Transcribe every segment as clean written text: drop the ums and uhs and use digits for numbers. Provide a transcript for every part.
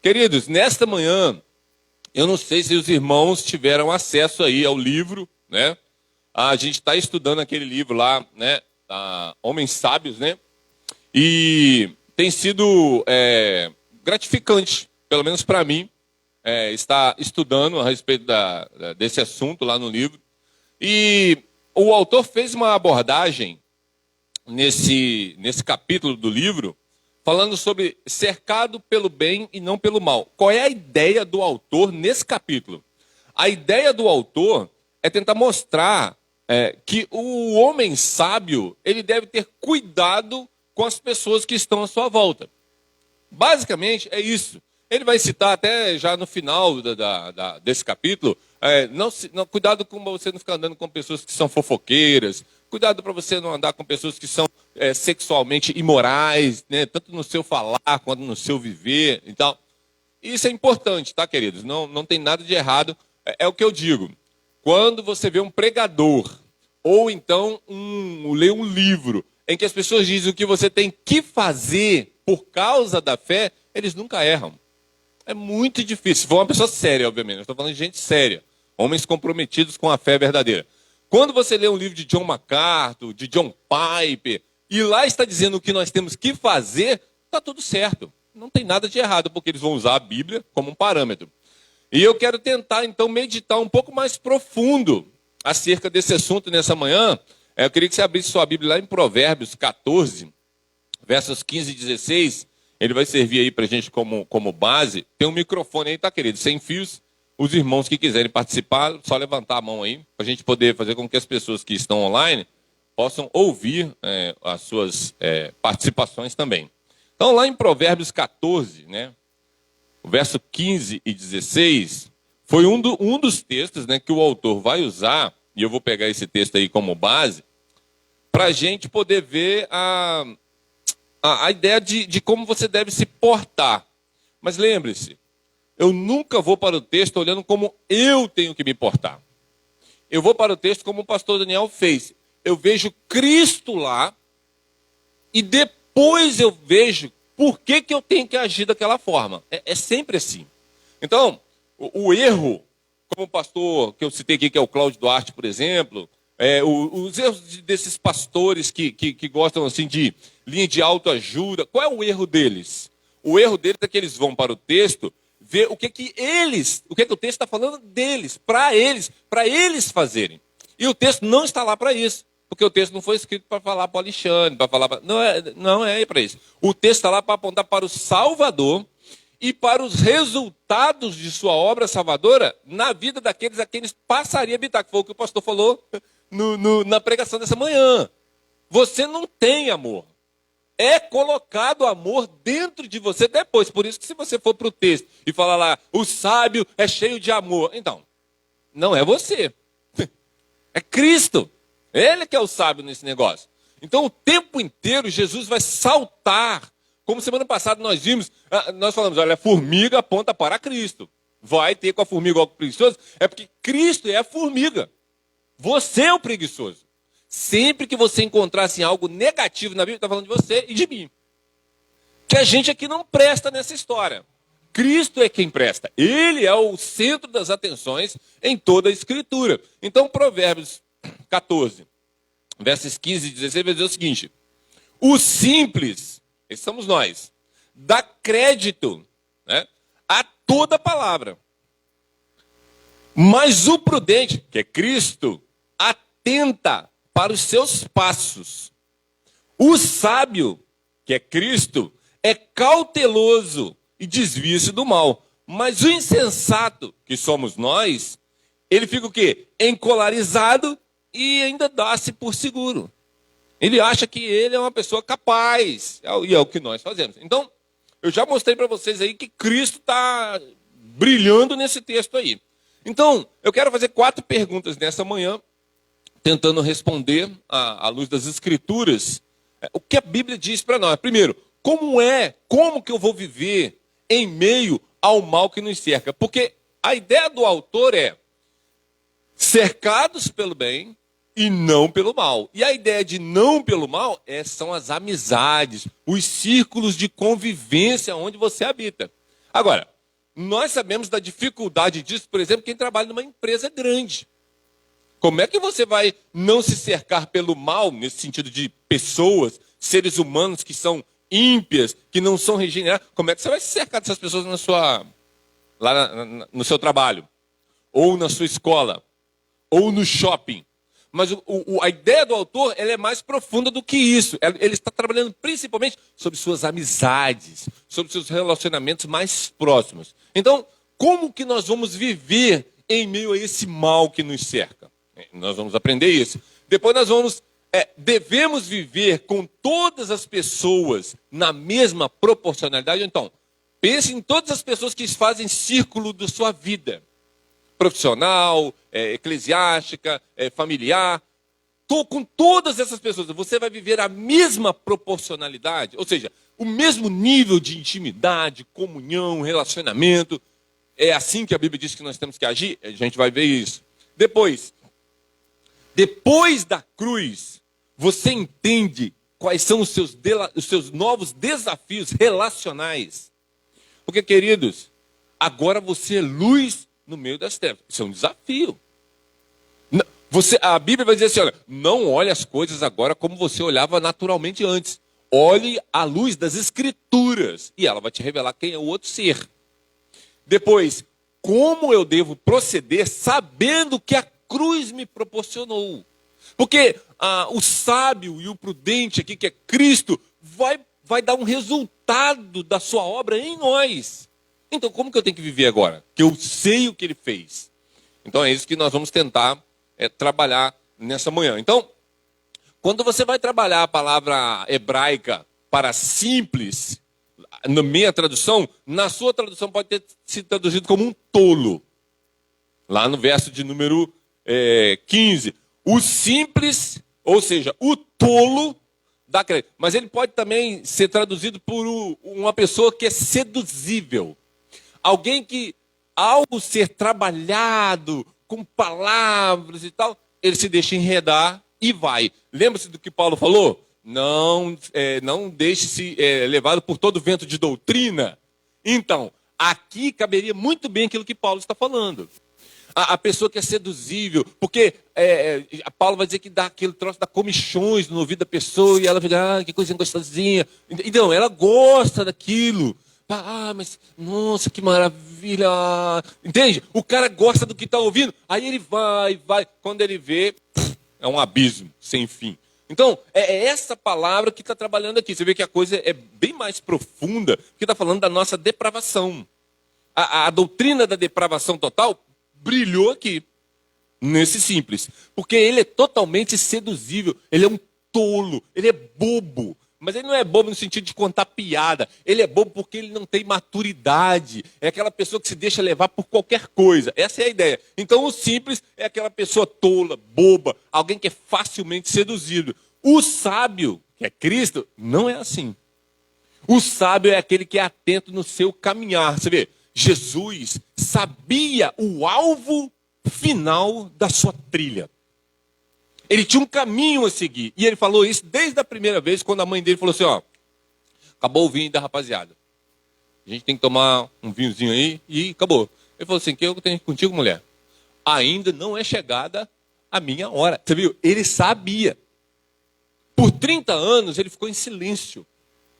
Queridos, nesta manhã, eu não sei se os irmãos tiveram acesso aí ao livro, né? A gente está estudando aquele livro lá, né? Homens Sábios, né? E tem sido gratificante, pelo menos para mim, estar estudando a respeito desse assunto lá no livro. E o autor fez uma abordagem nesse capítulo do livro, falando sobre cercado pelo bem e não pelo mal. Qual é a ideia do autor nesse capítulo? A ideia do autor é tentar mostrar que o homem sábio, ele deve ter cuidado com as pessoas que estão à sua volta. Basicamente é isso. Ele vai citar até já no final desse capítulo, cuidado com você não ficar andando com pessoas que são fofoqueiras, cuidado para você não andar com pessoas que são sexualmente imorais, né, tanto no seu falar quanto no seu viver e tal. Isso é importante, tá, queridos? Não tem nada de errado. É o que eu digo. Quando você vê um pregador, ou então lê um livro, em que as pessoas dizem o que você tem que fazer por causa da fé, eles nunca erram. É muito difícil. Se for uma pessoa séria, obviamente. Eu estou falando de gente séria. Homens comprometidos com a fé verdadeira. Quando você lê um livro de John MacArthur, de John Piper, e lá está dizendo o que nós temos que fazer, está tudo certo. Não tem nada de errado, porque eles vão usar a Bíblia como um parâmetro. E eu quero tentar, então, meditar um pouco mais profundo acerca desse assunto nessa manhã. Eu queria que você abrisse sua Bíblia lá em Provérbios 14, versos 15 e 16. Ele vai servir aí para a gente como base. Tem um microfone aí, tá, querido? Sem fios. Os irmãos que quiserem participar, só levantar a mão aí, para a gente poder fazer com que as pessoas que estão online possam ouvir as suas participações também. Então, lá em Provérbios 14, né, o verso 15 e 16, foi um dos textos, né, que o autor vai usar, e eu vou pegar esse texto aí como base, para a gente poder ver a ideia de como você deve se portar. Mas lembre-se, eu nunca vou para o texto olhando como eu tenho que me portar. Eu vou para o texto como o pastor Daniel fez. Eu vejo Cristo lá e depois eu vejo por que eu tenho que agir daquela forma. É sempre assim. Então, o erro, como o pastor que eu citei aqui, que é o Cláudio Duarte, por exemplo, os erros desses pastores que gostam assim de linha de autoajuda, qual é o erro deles? O erro deles é que eles vão para o texto ver o que o texto está falando deles, para eles fazerem. E o texto não está lá para isso, porque o texto não foi escrito para falar para o Alexandre, para falar não é para isso. O texto está lá para apontar para o Salvador e para os resultados de sua obra salvadora na vida daqueles a quem eles passariam a habitar, que foi o que o pastor falou na pregação dessa manhã. Você não tem amor. É colocado amor dentro de você depois. Por isso que se você for para o texto e falar lá, o sábio é cheio de amor. Então, não é você. É Cristo. Ele que é o sábio nesse negócio. Então, o tempo inteiro, Jesus vai saltar. Como semana passada nós vimos, nós falamos, olha, a formiga aponta para Cristo. Vai ter com a formiga algo preguiçoso, é porque Cristo é a formiga. Você é o preguiçoso. Sempre que você encontrar assim, algo negativo na Bíblia, está falando de você e de mim. Que a gente aqui não presta nessa história. Cristo é quem presta. Ele é o centro das atenções em toda a Escritura. Então, Provérbios 14, versos 15 e 16, vai dizer o seguinte. O simples, esses somos nós, dá crédito, né, a toda palavra. Mas o prudente, que é Cristo, atenta para os seus passos. O sábio, que é Cristo, é cauteloso e desvia-se do mal. Mas o insensato, que somos nós, ele fica o quê? Encolarizado e ainda dá-se por seguro. Ele acha que ele é uma pessoa capaz. E é o que nós fazemos. Então, eu já mostrei para vocês aí que Cristo está brilhando nesse texto aí. Então, eu quero fazer 4 perguntas nessa manhã, tentando responder à luz das Escrituras, o que a Bíblia diz para nós. Primeiro, como que eu vou viver em meio ao mal que nos cerca? Porque a ideia do autor é cercados pelo bem e não pelo mal. E a ideia de não pelo mal são as amizades, os círculos de convivência onde você habita. Agora, nós sabemos da dificuldade disso, por exemplo, quem trabalha numa empresa grande. Como é que você vai não se cercar pelo mal, nesse sentido de pessoas, seres humanos que são ímpias, que não são regenerados? Como é que você vai se cercar dessas pessoas no seu trabalho? Ou na sua escola? Ou no shopping? Mas a ideia do autor ela é mais profunda do que isso. Ele está trabalhando principalmente sobre suas amizades, sobre seus relacionamentos mais próximos. Então, como que nós vamos viver em meio a esse mal que nos cerca? Nós vamos aprender isso. Depois nós devemos viver com todas as pessoas na mesma proporcionalidade. Então, pense em todas as pessoas que fazem círculo da sua vida. Profissional, eclesiástica, familiar. Com todas essas pessoas, você vai viver a mesma proporcionalidade, ou seja, o mesmo nível de intimidade, comunhão, relacionamento. É assim que a Bíblia diz que nós temos que agir? A gente vai ver isso. Depois da cruz, você entende quais são os seus novos desafios relacionais. Porque, queridos, agora você é luz no meio das trevas. Isso é um desafio. A Bíblia vai dizer assim, olha, não olhe as coisas agora como você olhava naturalmente antes. Olhe à luz das Escrituras e ela vai te revelar quem é o outro ser. Depois, como eu devo proceder sabendo que a cruz me proporcionou. Porque o sábio e o prudente aqui, que é Cristo, vai dar um resultado da sua obra em nós. Então, como que eu tenho que viver agora? Que eu sei o que ele fez. Então, é isso que nós vamos tentar trabalhar nessa manhã. Então, quando você vai trabalhar a palavra hebraica para simples, na minha tradução, na sua tradução pode ter sido traduzido como um tolo. Lá no verso de número 15. O simples, ou seja, o tolo dá crédito. Mas ele pode também ser traduzido por uma pessoa que é seduzível. Alguém que, ao ser trabalhado com palavras e tal, ele se deixa enredar e vai. Lembra-se do que Paulo falou? Não deixe-se levado por todo vento de doutrina. Então, aqui caberia muito bem aquilo que Paulo está falando. A pessoa que é seduzível, porque Paulo vai dizer que dá aquele troço, dá comichões no ouvido da pessoa, e ela fica, que coisinha gostosinha. Então, ela gosta daquilo. Mas, nossa, que maravilha. Entende? O cara gosta do que está ouvindo, aí ele vai. Quando ele vê, é um abismo sem fim. Então, é essa palavra que está trabalhando aqui. Você vê que a coisa é bem mais profunda, porque está falando da nossa depravação. A doutrina da depravação total brilhou aqui, nesse simples. Porque ele é totalmente seduzível, ele é um tolo, ele é bobo. Mas ele não é bobo no sentido de contar piada. Ele é bobo porque ele não tem maturidade. É aquela pessoa que se deixa levar por qualquer coisa. Essa é a ideia. Então o simples é aquela pessoa tola, boba, alguém que é facilmente seduzido. O sábio, que é Cristo, não é assim. O sábio é aquele que é atento no seu caminhar. Você vê, Jesus sabia o alvo final da sua trilha. Ele tinha um caminho a seguir. E ele falou isso desde a primeira vez, quando a mãe dele falou assim, acabou o vinho da rapaziada. A gente tem que tomar um vinhozinho aí e acabou. Ele falou assim, o que eu tenho contigo, mulher? Ainda não é chegada a minha hora. Você viu? Ele sabia. Por 30 anos ele ficou em silêncio.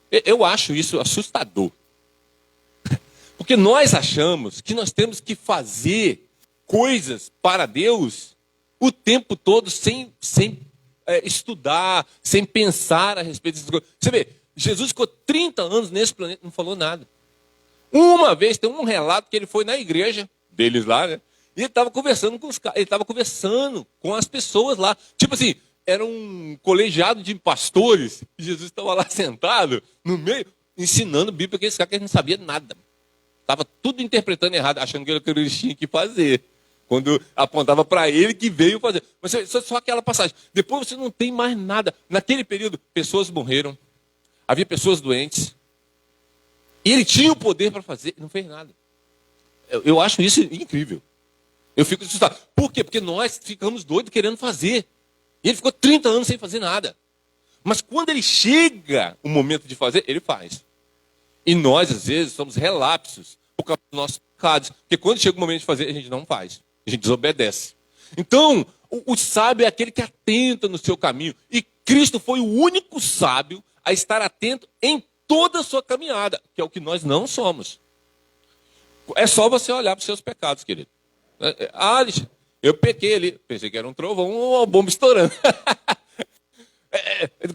Eu acho isso assustador. Porque nós achamos que nós temos que fazer coisas para Deus o tempo todo sem estudar, sem pensar a respeito dessas coisas. Você vê, Jesus ficou 30 anos nesse planeta e não falou nada. Uma vez, tem um relato que ele foi na igreja deles lá, né? E ele estava conversando com os caras, ele estava conversando com as pessoas lá. Tipo assim, era um colegiado de pastores, e Jesus estava lá sentado, no meio, ensinando Bíblia para aqueles caras que não sabia nada. Estava tudo interpretando errado, achando que era o que eles tinham que fazer. Quando apontava para ele que veio fazer. Mas só aquela passagem. Depois você não tem mais nada. Naquele período, pessoas morreram. Havia pessoas doentes. E ele tinha o poder para fazer e não fez nada. Eu acho isso incrível. Eu fico assustado. Por quê? Porque nós ficamos doidos querendo fazer. E ele ficou 30 anos sem fazer nada. Mas quando ele chega o momento de fazer, ele faz. E nós, às vezes, somos relapsos. por causa dos nossos pecados. Porque quando chega o momento de fazer, a gente não faz. A gente desobedece. Então, o sábio é aquele que atenta no seu caminho. E Cristo foi o único sábio a estar atento em toda a sua caminhada, que é o que nós não somos. É só você olhar para os seus pecados, querido. Alexandre, eu pequei ali. Pensei que era um trovão ou uma bomba estourando.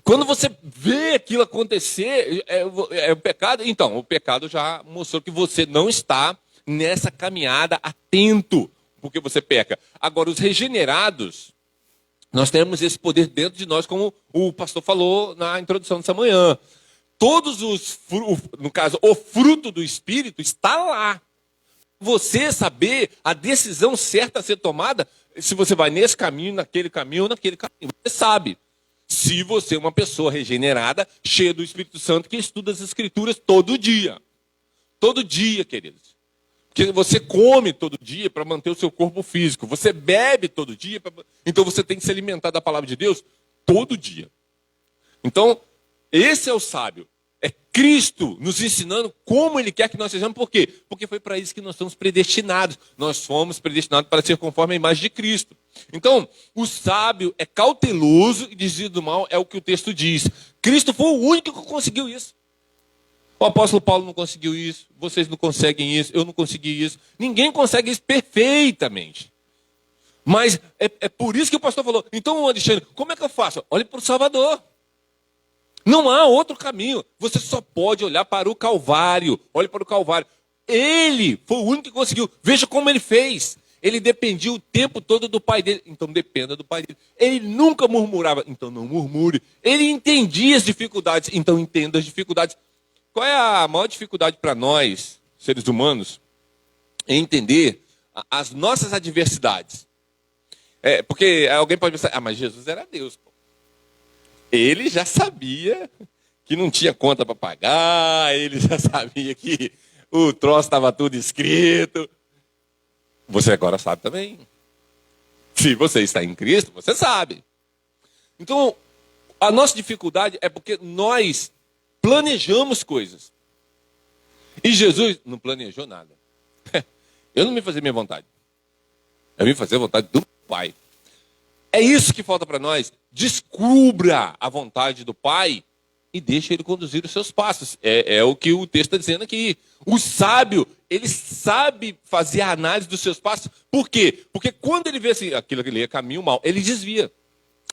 Quando você vê aquilo acontecer, é o pecado. Então, o pecado já mostrou que você não está nessa caminhada atento, porque você peca. Agora, os regenerados, nós temos esse poder dentro de nós, como o pastor falou na introdução dessa manhã. Todos os, no caso, o fruto do Espírito está lá. Você saber a decisão certa a ser tomada, se você vai nesse caminho, naquele caminho ou naquele caminho. Você sabe. Se você é uma pessoa regenerada, cheia do Espírito Santo, que estuda as Escrituras todo dia. Todo dia, queridos. Porque você come todo dia para manter o seu corpo físico. Você bebe todo dia. Então você tem que se alimentar da palavra de Deus todo dia. Então, esse é o sábio. É Cristo nos ensinando como Ele quer que nós sejamos. Por quê? Porque foi para isso que nós somos predestinados. Nós fomos predestinados para ser conforme a imagem de Cristo. Então, o sábio é cauteloso e desvio do mal, é o que o texto diz. Cristo foi o único que conseguiu isso. O apóstolo Paulo não conseguiu isso, vocês não conseguem isso, eu não consegui isso. Ninguém consegue isso perfeitamente. Mas é por isso que o pastor falou, então, Alexandre, como é que eu faço? Olhe para o Salvador. Não há outro caminho. Você só pode olhar para o Calvário. Olhe para o Calvário. Ele foi o único que conseguiu. Veja como ele fez. Ele dependia o tempo todo do pai dele. Então dependa do pai dele. Ele nunca murmurava. Então não murmure. Ele entendia as dificuldades. Então entenda as dificuldades. Qual é a maior dificuldade para nós, seres humanos? É entender as nossas adversidades. Porque alguém pode pensar, mas Jesus era Deus, pô. Ele já sabia que não tinha conta para pagar, ele já sabia que o troço estava tudo escrito. Você agora sabe também. Se você está em Cristo, você sabe. Então, a nossa dificuldade é porque nós planejamos coisas. E Jesus não planejou nada. Eu não me fazia minha vontade. Eu me fazia a vontade do Pai. É isso que falta para nós. Descubra a vontade do Pai e deixe Ele conduzir os seus passos. É o que o texto está dizendo aqui. O sábio, ele sabe fazer a análise dos seus passos. Por quê? Porque quando ele vê assim, aquilo que ele é caminho mal, ele desvia.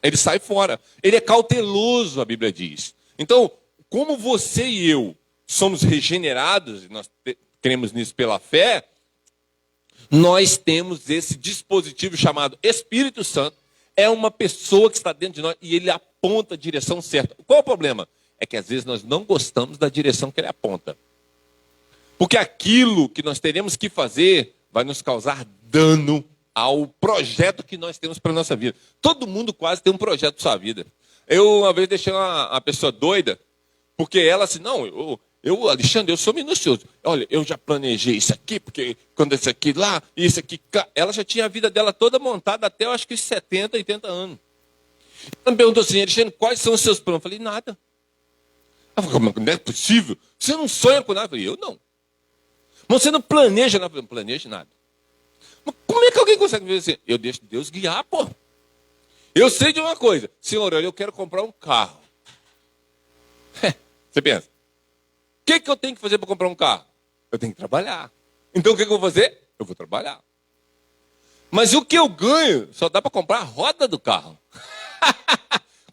Ele sai fora. Ele é cauteloso, a Bíblia diz. Então, como você e eu somos regenerados, e nós cremos nisso pela fé, nós temos esse dispositivo chamado Espírito Santo. É uma pessoa que está dentro de nós e ele aponta a direção certa. Qual é o problema? É que às vezes nós não gostamos da direção que ele aponta. Porque aquilo que nós teremos que fazer vai nos causar dano ao projeto que nós temos para a nossa vida. Todo mundo quase tem um projeto para a sua vida. Eu uma vez deixei uma pessoa doida, porque ela assim, não, Alexandre, eu sou minucioso. Olha, eu já planejei isso aqui, porque quando isso aqui lá, isso aqui... Ela já tinha a vida dela toda montada até, eu acho que 70, 80 anos. Ela me perguntou assim, Alexandre, quais são os seus planos? Eu falei, nada. Ela falou, não é possível? Você não sonha com nada? Eu falei, eu não. Mas você não planeja nada? Eu não planejo nada. Mas como é que alguém consegue ver assim? Eu deixo Deus guiar, pô. Eu sei de uma coisa. Senhor, eu quero comprar um carro. Você pensa, o que eu tenho que fazer para comprar um carro? Eu tenho que trabalhar. Então o que eu vou fazer? Eu vou trabalhar. Mas o que eu ganho só dá para comprar a roda do carro.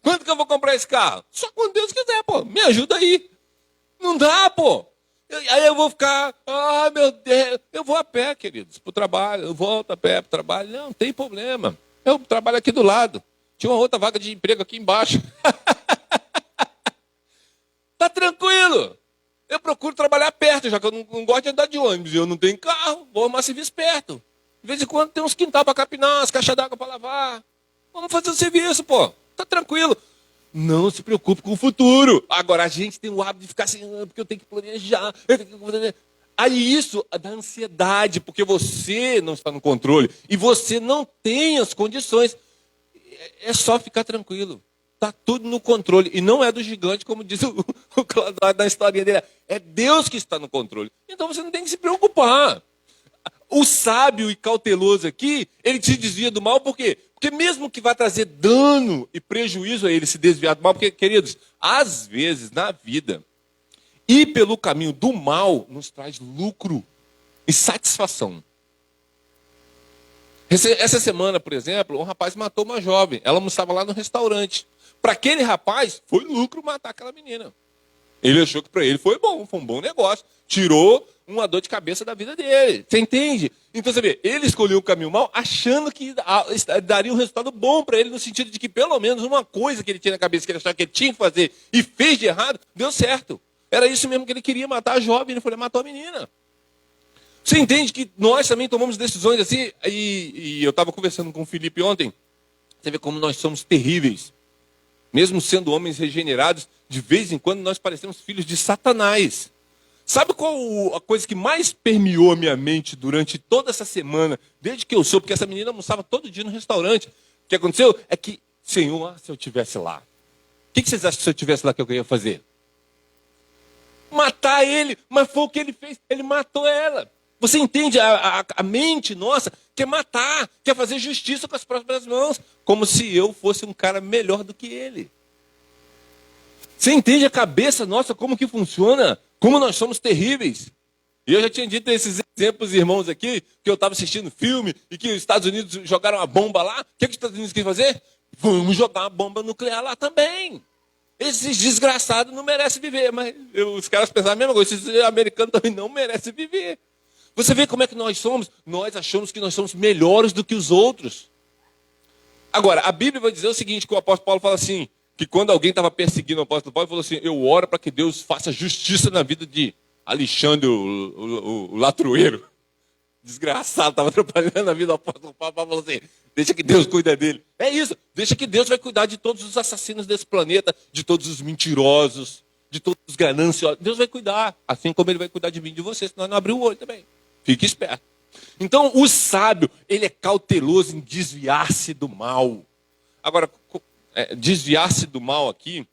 Quando que eu vou comprar esse carro? Só quando Deus quiser, pô. Me ajuda aí. Não dá, pô. Aí eu vou ficar, meu Deus. Eu vou a pé, queridos, para o trabalho. Eu volto a pé para o trabalho. Não tem problema. Eu trabalho aqui do lado. Tinha uma outra vaga de emprego aqui embaixo. Tá tranquilo. Eu procuro trabalhar perto, já que eu não gosto de andar de ônibus. Eu não tenho carro, vou arrumar serviço perto. De vez em quando tem uns quintal para capinar, umas caixas d'água para lavar. Vamos fazer o serviço, pô. Tá tranquilo. Não se preocupe com o futuro. Agora, a gente tem o hábito de ficar assim, porque eu tenho que planejar. Aí isso dá ansiedade, porque você não está no controle. E você não tem as condições. É só ficar tranquilo. está tudo no controle. E não é do gigante, como diz o Cláudio na historinha dele. É Deus que está no controle. Então você não tem que se preocupar. O sábio e cauteloso aqui, ele se desvia do mal, por quê? Porque mesmo que vai trazer dano e prejuízo a ele se desviar do mal, porque, queridos, às vezes na vida, ir pelo caminho do mal nos traz lucro e satisfação. Essa semana, por exemplo, um rapaz matou uma jovem. Ela almoçava lá no restaurante. Para aquele rapaz, foi lucro matar aquela menina. Ele achou que para ele foi um bom negócio. Tirou uma dor de cabeça da vida dele. Você entende? Então você vê, ele escolheu o caminho mal achando que daria um resultado bom para ele, no sentido de que pelo menos uma coisa que ele tinha na cabeça, que ele achava que ele tinha que fazer e fez de errado, deu certo. Era isso mesmo que ele queria, matar a jovem. Ele foi lá e matou a menina. Você entende que nós também tomamos decisões assim? E eu estava conversando com o Felipe ontem. Você vê como nós somos terríveis. Mesmo sendo homens regenerados, de vez em quando nós parecemos filhos de Satanás. Sabe qual a coisa que mais permeou a minha mente durante toda essa semana, desde que eu sou, porque essa menina almoçava todo dia no restaurante. O que aconteceu é que, Senhor, se eu estivesse lá, o que vocês acham que se eu estivesse lá que eu ia fazer? Matar ele, mas foi o que ele fez, ele matou ela. Você entende? A mente nossa quer matar, quer fazer justiça com as próprias mãos, como se eu fosse um cara melhor do que ele. Você entende a cabeça nossa, como que funciona? Como nós somos terríveis. E eu já tinha dito esses exemplos, irmãos, aqui, que eu estava assistindo filme e que os Estados Unidos jogaram uma bomba lá. O que os Estados Unidos querem fazer? Vamos jogar uma bomba nuclear lá também. Esses desgraçados não merecem viver. Mas os caras pensaram a mesma coisa. Esses americanos também não merecem viver. Você vê como é que nós somos? Nós achamos que nós somos melhores do que os outros. Agora, a Bíblia vai dizer o seguinte, que o apóstolo Paulo fala assim, que quando alguém estava perseguindo o apóstolo Paulo, ele falou assim, eu oro para que Deus faça justiça na vida de Alexandre, o latrueiro. Desgraçado, estava atrapalhando a vida do apóstolo Paulo. Paulo falou assim, deixa que Deus cuida dele. É isso, deixa que Deus vai cuidar de todos os assassinos desse planeta, de todos os mentirosos, de todos os gananciosos. Deus vai cuidar, assim como ele vai cuidar de mim e de você, senão não abrir o olho também. Fique esperto. Então, o sábio, ele é cauteloso em desviar-se do mal. Agora, desviar-se do mal aqui,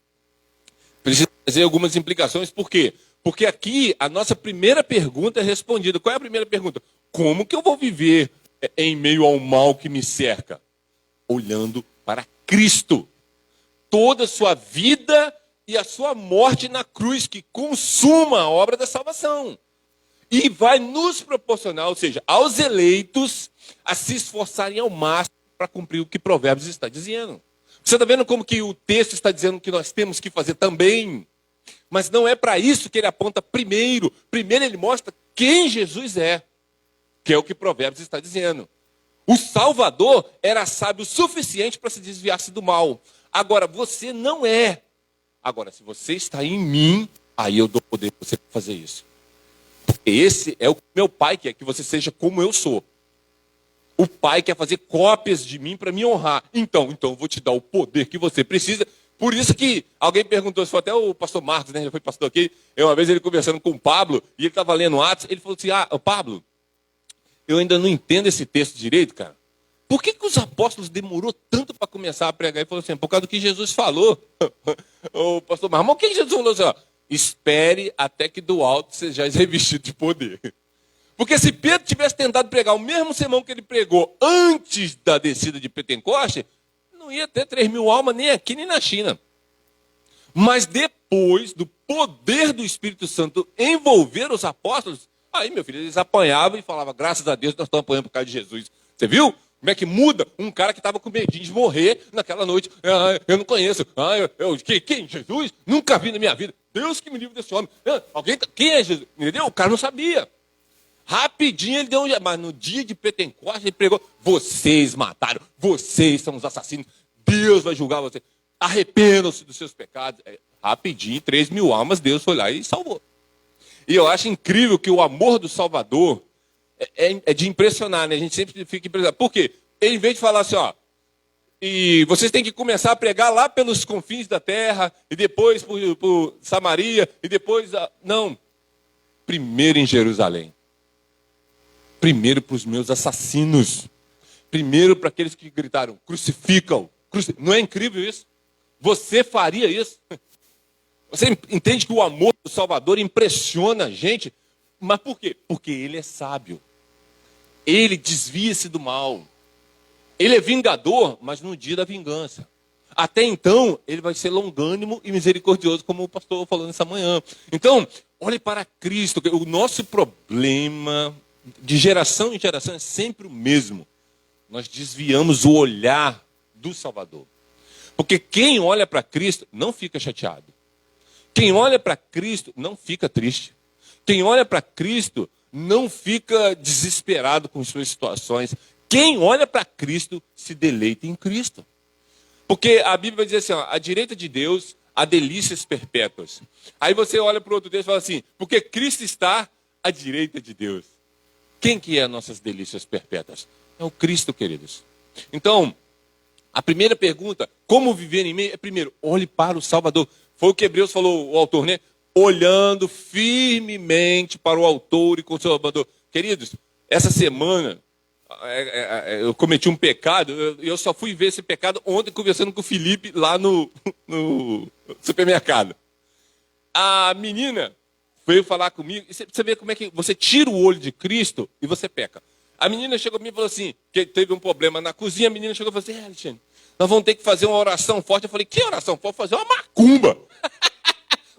precisa fazer algumas implicações. Por quê? Porque aqui, a nossa primeira pergunta é respondida. Qual é a primeira pergunta? Como que eu vou viver em meio ao mal que me cerca? Olhando para Cristo. Toda a sua vida e a sua morte na cruz, que consuma a obra da salvação. E vai nos proporcionar, ou seja, aos eleitos, a se esforçarem ao máximo para cumprir o que Provérbios está dizendo. Você está vendo como que o texto está dizendo que nós temos que fazer também? Mas não é para isso que ele aponta primeiro. Primeiro ele mostra quem Jesus é, que é o que Provérbios está dizendo. O Salvador era sábio o suficiente para se desviar-se do mal. Agora, você não é. Agora, se você está em mim, aí eu dou poder para você fazer isso. Esse é o que meu pai quer, que você seja como eu sou. O pai quer fazer cópias de mim para me honrar. Então eu vou te dar o poder que você precisa. Por isso que alguém perguntou, se foi até o pastor Marcos, né? Ele foi pastor aqui. Uma vez ele conversando com o Pablo, e ele estava lendo Atos, ele falou assim, Pablo, eu ainda não entendo esse texto direito, cara. Por que os apóstolos demorou tanto para começar a pregar? Ele falou assim, por causa do que Jesus falou. O pastor Marcos, mas o que Jesus falou assim, espere até que do alto sejais revestido de poder. Porque se Pedro tivesse tentado pregar o mesmo sermão que ele pregou antes da descida de Pentecoste, não ia ter 3.000 almas nem aqui nem na China. Mas depois do poder do Espírito Santo envolver os apóstolos, aí, meu filho, eles apanhavam e falavam, graças a Deus nós estamos apanhando por causa de Jesus. Você viu? Como é que muda um cara que estava com medinho de morrer naquela noite? Eu não conheço. Quem? Jesus? Nunca vi na minha vida. Deus que me livre desse homem. Quem é Jesus? Entendeu? O cara não sabia. Rapidinho ele deu um... Mas no dia de Pentecostes ele pregou, vocês mataram, vocês são os assassinos, Deus vai julgar vocês. Arrependam-se dos seus pecados. Rapidinho, 3.000 almas, Deus foi lá e salvou. E eu acho incrível que o amor do Salvador é de impressionar, né? A gente sempre fica impressionado. Por quê? Ele, em vez de falar assim, e vocês têm que começar a pregar lá pelos confins da terra, e depois por Samaria, e depois... Não. Primeiro em Jerusalém. Primeiro para os meus assassinos. Primeiro para aqueles que gritaram, crucificam. Não é incrível isso? Você faria isso? Você entende que o amor do Salvador impressiona a gente? Mas por quê? Porque ele é sábio. Ele desvia-se do mal. Ele é vingador, mas no dia da vingança. Até então, ele vai ser longânimo e misericordioso, como o pastor falou nessa manhã. Então, olhe para Cristo. O nosso problema de geração em geração é sempre o mesmo. Nós desviamos o olhar do Salvador. Porque quem olha para Cristo não fica chateado. Quem olha para Cristo não fica triste. Quem olha para Cristo não fica desesperado com suas situações. Quem olha para Cristo se deleita em Cristo. Porque a Bíblia vai dizer assim, ó, à direita de Deus há delícias perpétuas. Aí você olha para o outro texto e fala assim, porque Cristo está à direita de Deus. Quem que é as nossas delícias perpétuas? É o Cristo, queridos. Então, a primeira pergunta, como viver em meio? É primeiro, olhe para o Salvador. Foi o que Hebreus falou, o autor, né? Olhando firmemente para o autor e consolador. Queridos, essa semana eu cometi um pecado, eu só fui ver esse pecado ontem conversando com o Felipe lá no supermercado. A menina veio falar comigo, e você vê como é que você tira o olho de Cristo e você peca. A menina chegou a mim e falou assim, que teve um problema na cozinha, a menina chegou e falou assim, Alexandre, nós vamos ter que fazer uma oração forte. Eu falei, que oração forte? Fazer uma macumba.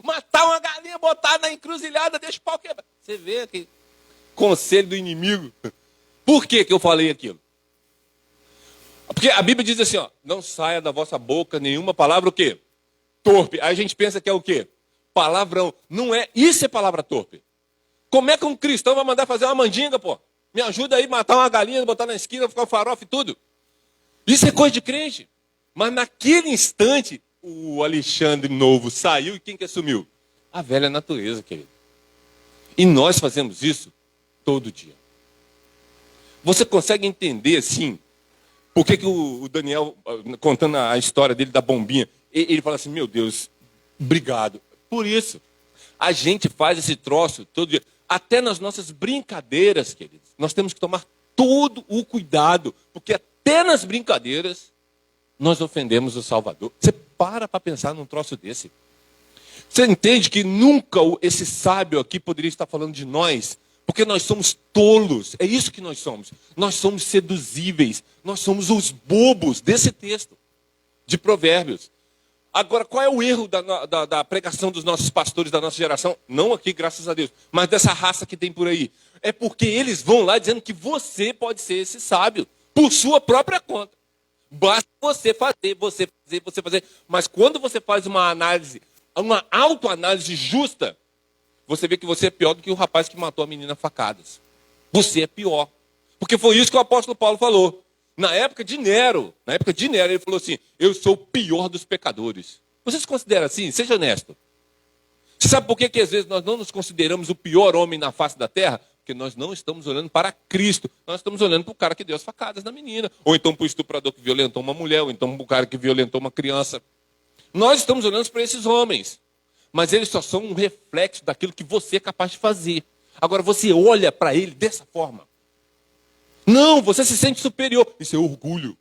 Matar uma galinha, botar na encruzilhada, deixa o pau quebrar. Você vê que conselho do inimigo. Por que eu falei aquilo? Porque a Bíblia diz assim, ó, não saia da vossa boca nenhuma palavra o quê? Torpe. Aí a gente pensa que é o quê? Palavrão. Não é, isso é palavra torpe. Como é que um cristão vai mandar fazer uma mandinga, pô? Me ajuda aí a matar uma galinha, botar na esquina, ficar o farofa e tudo. Isso é coisa de crente. Mas naquele instante, o Alexandre novo saiu e quem que assumiu? A velha natureza, querido. E nós fazemos isso todo dia. Você consegue entender, assim, por que o Daniel, contando a história dele da bombinha, ele fala assim, meu Deus, obrigado. Por isso, a gente faz esse troço todo dia. Até nas nossas brincadeiras, queridos, nós temos que tomar todo o cuidado, porque até nas brincadeiras nós ofendemos o Salvador. Você para pensar num troço desse. Você entende que nunca esse sábio aqui poderia estar falando de nós, porque nós somos tolos, é isso que nós somos. Nós somos seduzíveis, nós somos os bobos desse texto de Provérbios. Agora, qual é o erro da pregação dos nossos pastores da nossa geração? Não aqui, graças a Deus, mas dessa raça que tem por aí. É porque eles vão lá dizendo que você pode ser esse sábio, por sua própria conta. Basta você fazer. Mas quando você faz uma análise, uma autoanálise justa, você vê que você é pior do que o rapaz que matou a menina a facadas. Você é pior. Porque foi isso que o apóstolo Paulo falou. Na época de Nero, ele falou assim, eu sou o pior dos pecadores. Você se considera assim? Seja honesto. Você sabe por que às vezes nós não nos consideramos o pior homem na face da terra? Porque nós não estamos olhando para Cristo. Nós estamos olhando para o cara que deu as facadas na menina. Ou então para o estuprador que violentou uma mulher. Ou então para o cara que violentou uma criança. Nós estamos olhando para esses homens. Mas eles só são um reflexo daquilo que você é capaz de fazer. Agora você olha para ele dessa forma. Não, você se sente superior. Isso é orgulho.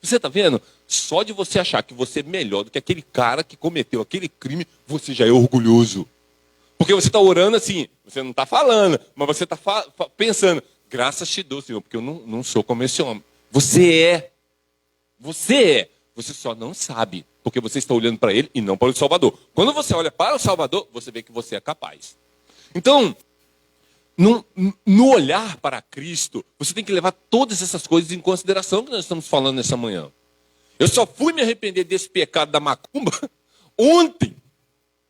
Você está vendo? Só de você achar que você é melhor do que aquele cara que cometeu aquele crime, você já é orgulhoso. Porque você está orando assim, você não está falando, mas você está pensando, graças te dou, Senhor, porque eu não sou como esse homem. Você é. Você só não sabe, porque você está olhando para ele e não para o Salvador. Quando você olha para o Salvador, você vê que você é capaz. Então, no olhar para Cristo, você tem que levar todas essas coisas em consideração que nós estamos falando nessa manhã. Eu só fui me arrepender desse pecado da macumba ontem,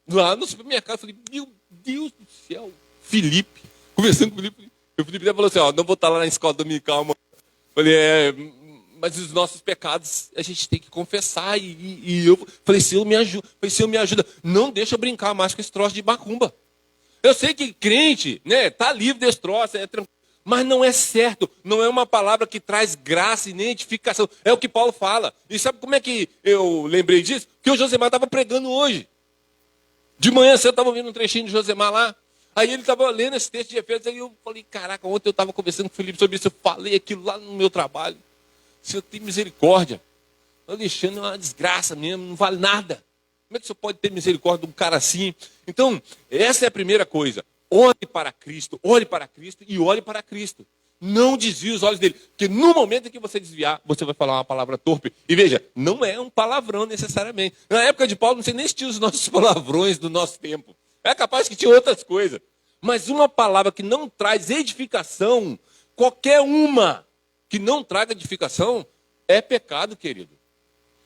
lá no supermercado. Eu falei, meu Deus do céu, Felipe, conversando com o Felipe falou assim, ó, não vou estar lá na escola dominical, mano. Eu falei, mas os nossos pecados a gente tem que confessar. E eu falei, Senhor, me ajuda. Me ajuda. Não deixa eu brincar mais com esse troço de macumba. Eu sei que crente, né, tá livre desse troço, é tranquilo. Mas não é certo. Não é uma palavra que traz graça e nem edificação. É o que Paulo fala. E sabe como é que eu lembrei disso? Que o Josemar estava pregando hoje. De manhã cedo eu estava ouvindo um trechinho de Josemar lá. Aí ele estava lendo esse texto de Efésios. Aí eu falei, caraca, ontem eu estava conversando com o Felipe sobre isso. Eu falei aquilo lá no meu trabalho. Senhor, tem misericórdia. Alexandre é uma desgraça mesmo, não vale nada. Como é que você pode ter misericórdia de um cara assim? Então, essa é a primeira coisa. Olhe para Cristo e olhe para Cristo. Não desvie os olhos dele. Porque no momento em que você desviar, você vai falar uma palavra torpe. E veja, não é um palavrão necessariamente. Na época de Paulo, não sei nem se tinha os nossos palavrões do nosso tempo. É capaz que tinha outras coisas. Mas uma palavra que não traz edificação, qualquer uma que não traga edificação, é pecado, querido.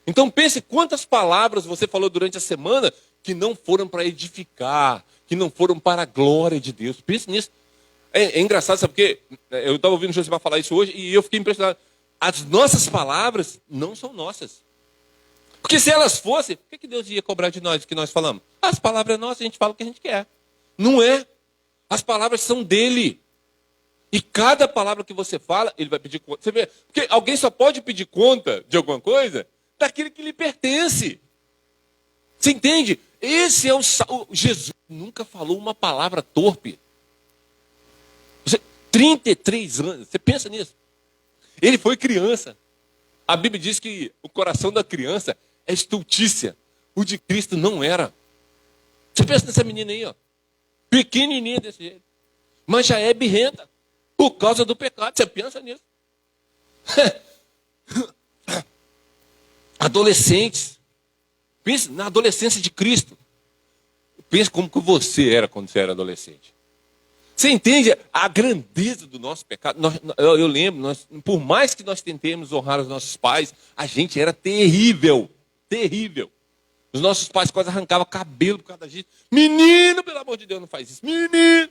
Então pense quantas palavras você falou durante a semana que não foram para edificar, que não foram para a glória de Deus. Pense nisso. É engraçado, sabe por quê? Eu estava ouvindo o Josimar falar isso hoje e eu fiquei impressionado. As nossas palavras não são nossas. Porque se elas fossem, por que Deus ia cobrar de nós o que nós falamos? As palavras são nossas, a gente fala o que a gente quer. Não é. As palavras são dele. E cada palavra que você fala, ele vai pedir conta. Você vê? Porque alguém só pode pedir conta de alguma coisa daquilo que lhe pertence. Você entende? Esse é o Jesus nunca falou uma palavra torpe. 33 anos, você pensa nisso? Ele foi criança. A Bíblia diz que o coração da criança é estultícia. O de Cristo não era. Você pensa nessa menina aí, ó. Pequenininha desse jeito. Mas já é birrenta. Por causa do pecado. Você pensa nisso? Adolescentes. Pense na adolescência de Cristo. Pense como que você era quando você era adolescente. Você entende a grandeza do nosso pecado? Eu lembro, por mais que nós tentemos honrar os nossos pais, a gente era terrível. Terrível. Os nossos pais quase arrancavam cabelo por causa da gente. Menino, pelo amor de Deus, não faz isso. Menino.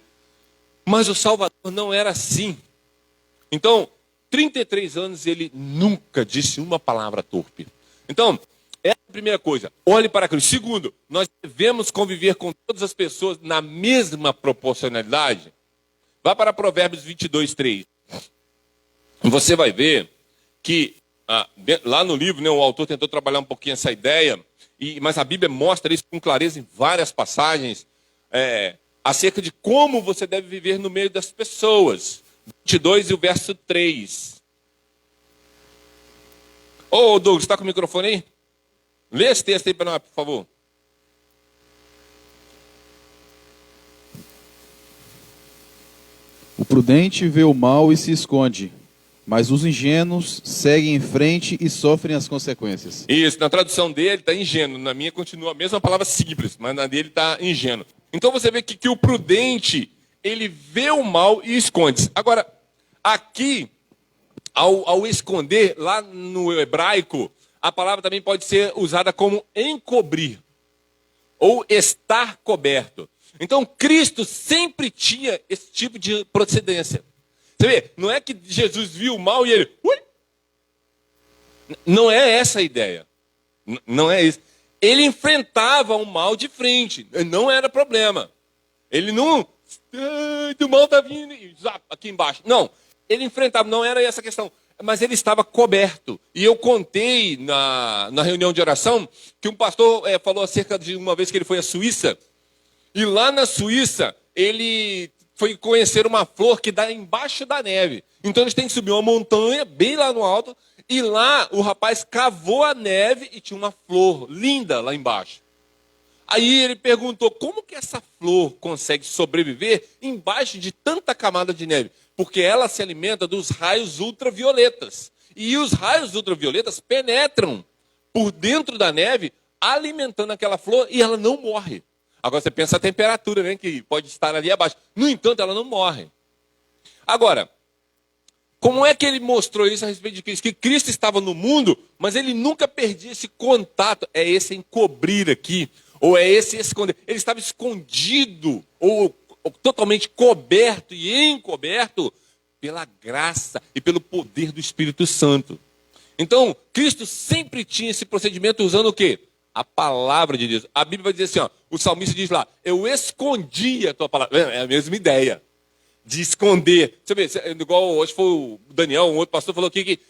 Mas o Salvador não era assim. Então, 33 anos, ele nunca disse uma palavra torpe. Então, essa é a primeira coisa. Olhe para Cristo. Segundo, nós devemos conviver com todas as pessoas na mesma proporcionalidade. Vá para Provérbios 22, 3. Você vai ver que lá no livro, né, o autor tentou trabalhar um pouquinho essa ideia, mas a Bíblia mostra isso com clareza em várias passagens, acerca de como você deve viver no meio das pessoas. 22 e o verso 3. Ô, Douglas, está com o microfone aí? Lê esse texto aí para nós, por favor. O prudente vê o mal e se esconde, mas os ingênuos seguem em frente e sofrem as consequências. Isso, na tradução dele está ingênuo, na minha continua a mesma palavra simples, mas na dele está ingênuo. Então você vê que o prudente, ele vê o mal e esconde-se. Agora, aqui, ao esconder, lá no hebraico, a palavra também pode ser usada como encobrir, ou estar coberto. Então, Cristo sempre tinha esse tipo de procedência. Você vê, não é que Jesus viu o mal e ele... Ui! Não é essa a ideia. Não é isso. Ele enfrentava o mal de frente. Não era problema. Ele não... O mal está vindo aqui embaixo. Não. Ele enfrentava, não era essa a questão. Mas ele estava coberto. E eu contei na reunião de oração que um pastor falou acerca de uma vez que ele foi à Suíça. E lá na Suíça, ele foi conhecer uma flor que dá embaixo da neve. Então eles têm que subir uma montanha, bem lá no alto, e lá o rapaz cavou a neve e tinha uma flor linda lá embaixo. Aí ele perguntou, como que essa flor consegue sobreviver embaixo de tanta camada de neve? Porque ela se alimenta dos raios ultravioletas. E os raios ultravioletas penetram por dentro da neve, alimentando aquela flor, e ela não morre. Agora você pensa a temperatura, né, que pode estar ali abaixo. No entanto, ela não morre. Agora, como é que ele mostrou isso a respeito de Cristo? Que Cristo estava no mundo, mas ele nunca perdia esse contato. É esse encobrir aqui, ou é esse esconder. Ele estava escondido, ou totalmente coberto e encoberto pela graça e pelo poder do Espírito Santo. Então, Cristo sempre tinha esse procedimento usando o quê? A palavra de Deus. A Bíblia vai dizer assim, ó, o salmista diz lá, eu escondi a tua palavra. É a mesma ideia de esconder. Você vê, igual hoje foi o Daniel, um outro pastor, falou aqui que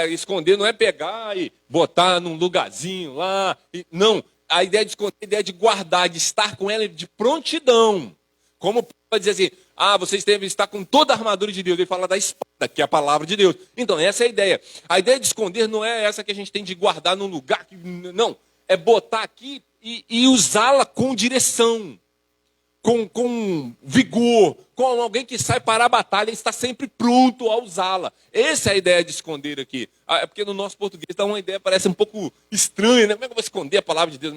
esconder não é pegar e botar num lugarzinho lá. Não, a ideia de esconder é a ideia de guardar, de estar com ela de prontidão. Como vai dizer assim, vocês devem estar com toda a armadura de Deus. Ele fala da espada. que é a palavra de Deus. Então, essa é a ideia. A ideia de esconder não é essa que a gente tem de guardar num lugar. Não, é botar aqui e usá-la com direção, com vigor, com alguém que sai para a batalha e está sempre pronto a usá-la. Essa é a ideia de esconder aqui. É porque no nosso português dá uma ideia, parece um pouco estranha, né? Como é que eu vou esconder a palavra de Deus?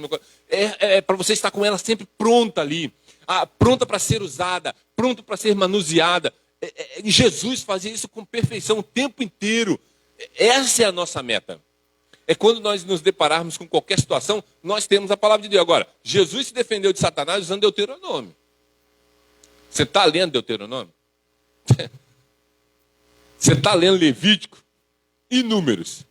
É para você estar com ela sempre pronta ali, pronta para ser usada, pronta para ser manuseada. Jesus fazia isso com perfeição o tempo inteiro. Essa é a nossa meta. É quando nós nos depararmos com qualquer situação, nós temos a palavra de Deus. Agora, Jesus se defendeu de Satanás usando Deuteronômio. Você está lendo Deuteronômio? Você está lendo Levítico e Números?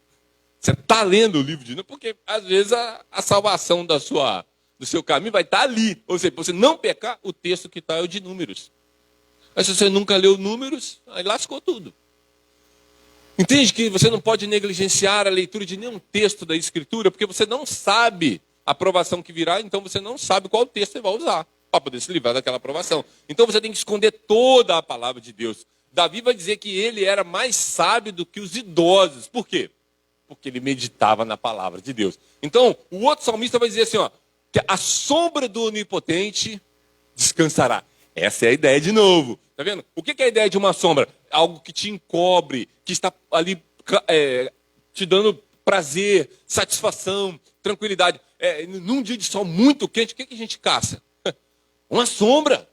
Você está lendo o livro de Números? Porque, às vezes, a salvação do seu caminho vai estar ali. Ou seja, para você não pecar, o texto que está é o de Números. Mas se você nunca leu Números, aí lascou tudo. Entende que você não pode negligenciar a leitura de nenhum texto da Escritura, porque você não sabe a aprovação que virá, então você não sabe qual texto você vai usar para poder se livrar daquela aprovação. Então você tem que esconder toda a palavra de Deus. Davi vai dizer que ele era mais sábio do que os idosos. Por quê? Porque ele meditava na palavra de Deus. Então, o outro salmista vai dizer assim, ó, que a sombra do Onipotente descansará. Essa é a ideia de novo. Tá vendo? O que é a ideia de uma sombra? Algo que te encobre, que está ali te dando prazer, satisfação, tranquilidade. Num dia de sol muito quente, o que a gente caça? Uma sombra.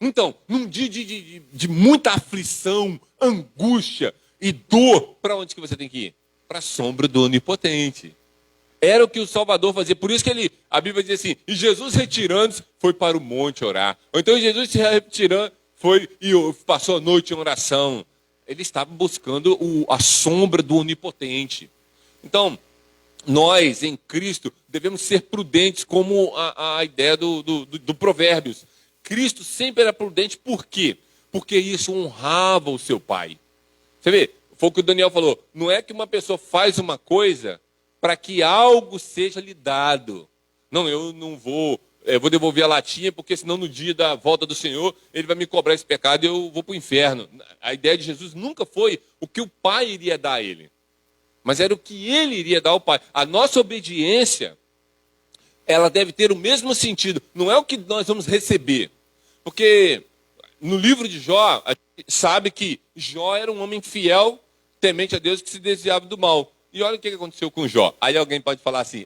Então, num dia de muita aflição, angústia e dor, para onde que você tem que ir? Para a sombra do Onipotente. Era o que o Salvador fazia. Por isso que a Bíblia diz assim, e Jesus retirando-se, foi para o monte orar. Ou então Jesus se retirando, foi e passou a noite em oração. Ele estava buscando a sombra do Onipotente. Então, nós, em Cristo, devemos ser prudentes, como a ideia do Provérbios. Cristo sempre era prudente, por quê? Porque isso honrava o seu Pai. Você vê, foi o que o Daniel falou, não é que uma pessoa faz uma coisa para que algo seja lhe dado. Não, eu não vou, vou devolver a latinha, porque senão no dia da volta do Senhor, ele vai me cobrar esse pecado e eu vou para o inferno. A ideia de Jesus nunca foi o que o Pai iria dar a ele, mas era o que ele iria dar ao Pai. A nossa obediência, ela deve ter o mesmo sentido, não é o que nós vamos receber. Porque no livro de Jó, a gente sabe que Jó era um homem fiel, temente a Deus, que se desviava do mal. E olha o que aconteceu com Jó. Aí alguém pode falar assim,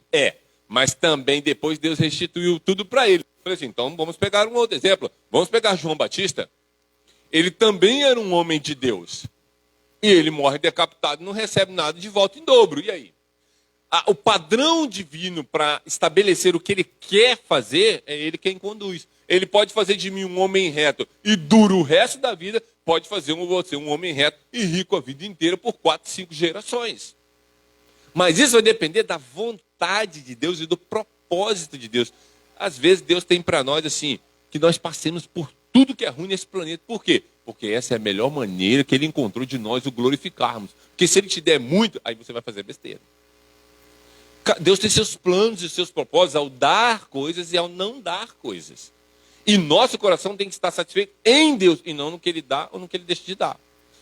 mas também depois Deus restituiu tudo para ele. Eu falei assim, então vamos pegar um outro exemplo. Vamos pegar João Batista. Ele também era um homem de Deus. E ele morre decapitado, não recebe nada de volta em dobro. E aí? O padrão divino para estabelecer o que ele quer fazer, é ele quem conduz. Ele pode fazer de mim um homem reto e duro o resto da vida, pode fazer você um homem reto e rico a vida inteira por 4, 5 gerações. Mas isso vai depender da vontade de Deus e do propósito de Deus. Às vezes Deus tem para nós assim, que nós passemos por tudo que é ruim nesse planeta. Por quê? Porque essa é a melhor maneira que ele encontrou de nós o glorificarmos. Porque se ele te der muito, aí você vai fazer besteira. Deus tem seus planos e seus propósitos ao dar coisas e ao não dar coisas. E nosso coração tem que estar satisfeito em Deus e não no que ele dá ou no que ele deixa de dar.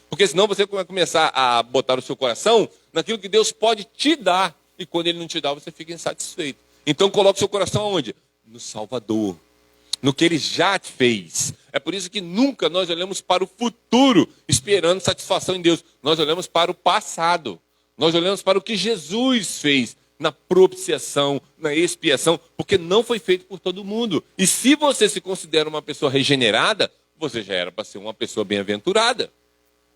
Porque senão você vai começar a botar o seu coração naquilo que Deus pode te dar. E quando ele não te dá, você fica insatisfeito. Então coloque o seu coração aonde? No Salvador. No que ele já te fez. É por isso que nunca nós olhamos para o futuro esperando satisfação em Deus. Nós olhamos para o passado. Nós olhamos para o que Jesus fez na propiciação, na expiação, porque não foi feito por todo mundo. E se você se considera uma pessoa regenerada, você já era para ser uma pessoa bem-aventurada.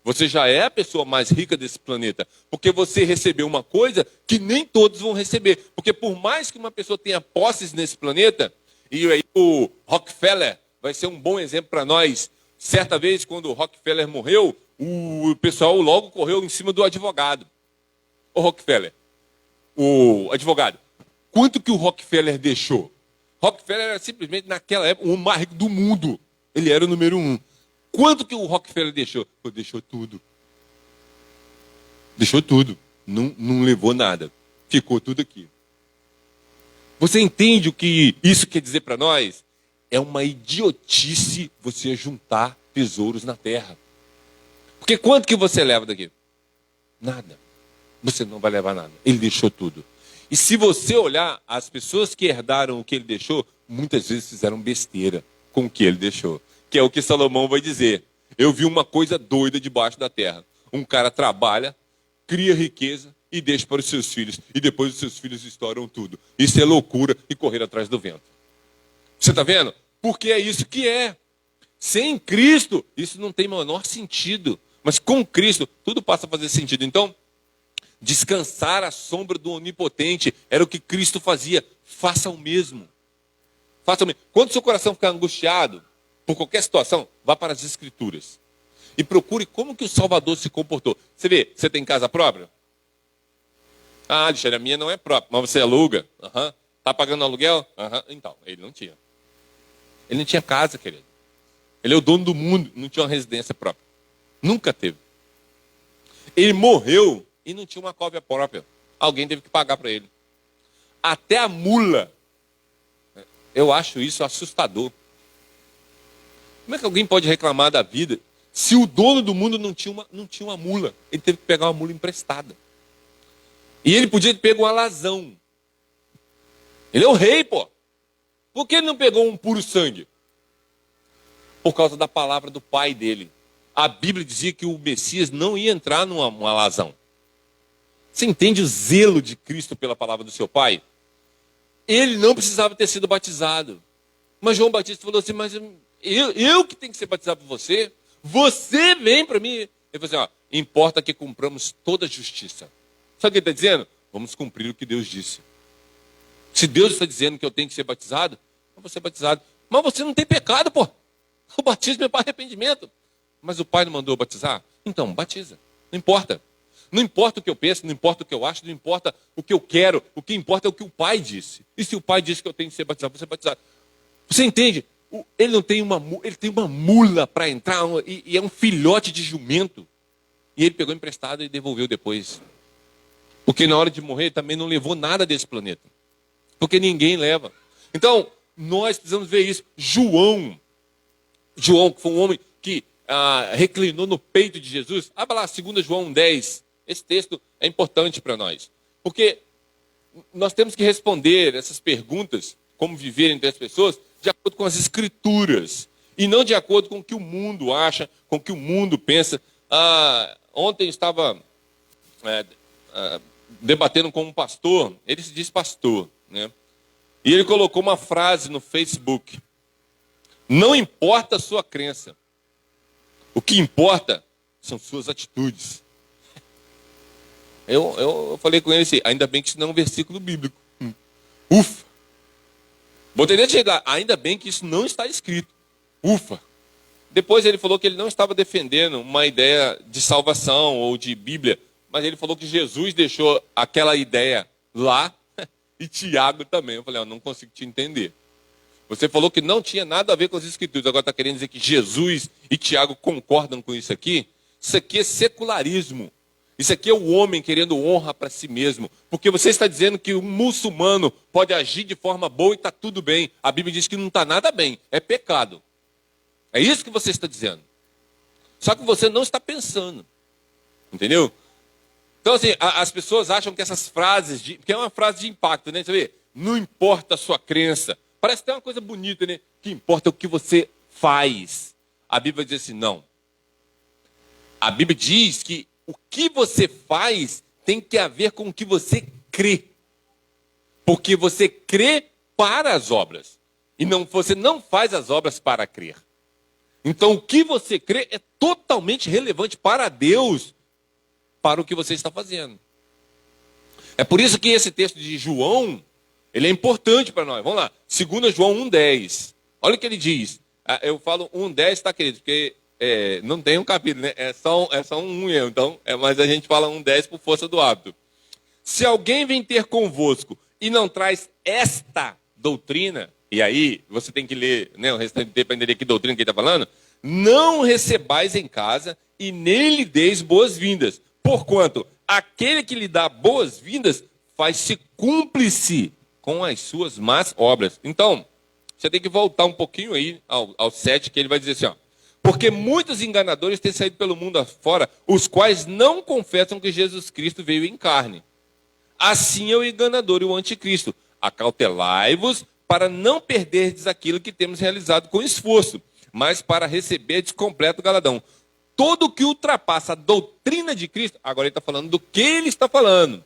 Você já é a pessoa mais rica desse planeta, porque você recebeu uma coisa que nem todos vão receber. Porque por mais que uma pessoa tenha posses nesse planeta, e aí o Rockefeller vai ser um bom exemplo para nós. Certa vez, quando o Rockefeller morreu, o pessoal logo correu em cima do advogado. O Rockefeller, o advogado, quanto que o Rockefeller deixou? Rockefeller era simplesmente, naquela época, o mais rico do mundo. Ele era o número 1. Quanto que o Rockefeller deixou? Pô, deixou tudo. Deixou tudo. Não levou nada. Ficou tudo aqui. Você entende o que isso quer dizer para nós? É uma idiotice você juntar tesouros na terra. Porque quanto que você leva daqui? Nada. Você não vai levar nada. Ele deixou tudo. E se você olhar, as pessoas que herdaram o que ele deixou, muitas vezes fizeram besteira com o que ele deixou. Que é o que Salomão vai dizer. Eu vi uma coisa doida debaixo da terra. Um cara trabalha, cria riqueza e deixa para os seus filhos. E depois os seus filhos estouram tudo. Isso é loucura e correr atrás do vento. Você está vendo? Porque é isso que é. Sem Cristo, isso não tem o menor sentido. Mas com Cristo, tudo passa a fazer sentido. Então, descansar à sombra do Onipotente era o que Cristo fazia. Faça o mesmo. Faça o mesmo. Quando seu coração ficar angustiado por qualquer situação, vá para as Escrituras. E procure como que o Salvador se comportou. Você vê, você tem casa própria? Ah, Alexandre, a minha não é própria, mas você aluga? Uhum. Está pagando aluguel? Uhum. Então, ele não tinha. Ele não tinha casa, querido. Ele é o dono do mundo, não tinha uma residência própria. Nunca teve. Ele morreu e não tinha uma cópia própria. Alguém teve que pagar para ele. Até a mula. Eu acho isso assustador. Como é que alguém pode reclamar da vida se o dono do mundo não tinha uma mula? Ele teve que pegar uma mula emprestada. E ele podia ter pego um alazão. Ele é o rei, pô. Por que ele não pegou um puro sangue? Por causa da palavra do pai dele. A Bíblia dizia que o Messias não ia entrar num alazão. Você entende o zelo de Cristo pela palavra do seu pai? Ele não precisava ter sido batizado. Mas João Batista falou assim, mas eu que tenho que ser batizado por você? Você vem para mim. Ele falou assim, ó, importa que cumpramos toda a justiça. Sabe o que ele está dizendo? Vamos cumprir o que Deus disse. Se Deus está dizendo que eu tenho que ser batizado, eu vou ser batizado. Mas você não tem pecado, pô. O batismo é para arrependimento. Mas o pai não mandou batizar? Então, batiza. Não importa. Não importa o que eu penso, não importa o que eu acho, não importa o que eu quero. O que importa é o que o pai disse. E se o pai disse que eu tenho que ser batizado, vou ser batizado. Você entende? Ele não tem ele tem uma mula para entrar e é um filhote de jumento. E ele pegou emprestado e devolveu depois. Porque na hora de morrer também não levou nada desse planeta. Porque ninguém leva. Então, nós precisamos ver isso. João, que foi um homem que reclinou no peito de Jesus. Abra lá, 2 João 10. Esse texto é importante para nós. Porque nós temos que responder essas perguntas, como viver entre as pessoas, de acordo com as Escrituras. E não de acordo com o que o mundo acha, com o que o mundo pensa. Ontem estava debatendo com um pastor, ele se diz pastor, né? E ele colocou uma frase no Facebook. Não importa a sua crença. O que importa são suas atitudes. Eu falei com ele assim, ainda bem que isso não é um versículo bíblico. Ufa! Botei dentro de chegar, ainda bem que isso não está escrito. Ufa! Depois ele falou que ele não estava defendendo uma ideia de salvação ou de Bíblia, mas ele falou que Jesus deixou aquela ideia lá e Tiago também. Eu falei, eu não consigo te entender. Você falou que não tinha nada a ver com as Escrituras, agora está querendo dizer que Jesus e Tiago concordam com isso aqui? Isso aqui é secularismo. Isso aqui é o homem querendo honra para si mesmo. Porque você está dizendo que um muçulmano pode agir de forma boa e está tudo bem. A Bíblia diz que não está nada bem, é pecado. É isso que você está dizendo. Só que você não está pensando. Entendeu? Então, assim, as pessoas acham que essas frases, que é uma frase de impacto, né? Você vê, não importa a sua crença. Parece até uma coisa bonita, né? O que importa é o que você faz. A Bíblia diz assim, não. A Bíblia diz que o que você faz tem que ver com o que você crê. Porque você crê para as obras. E você não faz as obras para crer. Então, o que você crê é totalmente relevante para Deus, para o que você está fazendo. É por isso que esse texto de João, ele é importante para nós. Vamos lá, 2 João 1,10. Olha o que ele diz. Eu falo 1,10, tá, querido? Porque não tem um capítulo, né? É só um erro. Então, mas a gente fala 1,10 por força do hábito. Se alguém vem ter convosco e não traz esta doutrina, e aí você tem que ler, né, o restante para entender que doutrina que ele está falando, não recebais em casa e nem lhe deis boas-vindas. Porquanto aquele que lhe dá boas-vindas faz-se cúmplice com as suas más obras. Então, você tem que voltar um pouquinho aí ao 7, que ele vai dizer assim, ó, Porque muitos enganadores têm saído pelo mundo afora, os quais não confessam que Jesus Cristo veio em carne. Assim é o enganador e o anticristo. Acautelai-vos para não perderdes aquilo que temos realizado com esforço, mas para receberdes completo galadão. Todo que ultrapassa a doutrina de Cristo, agora ele está falando do que ele está falando,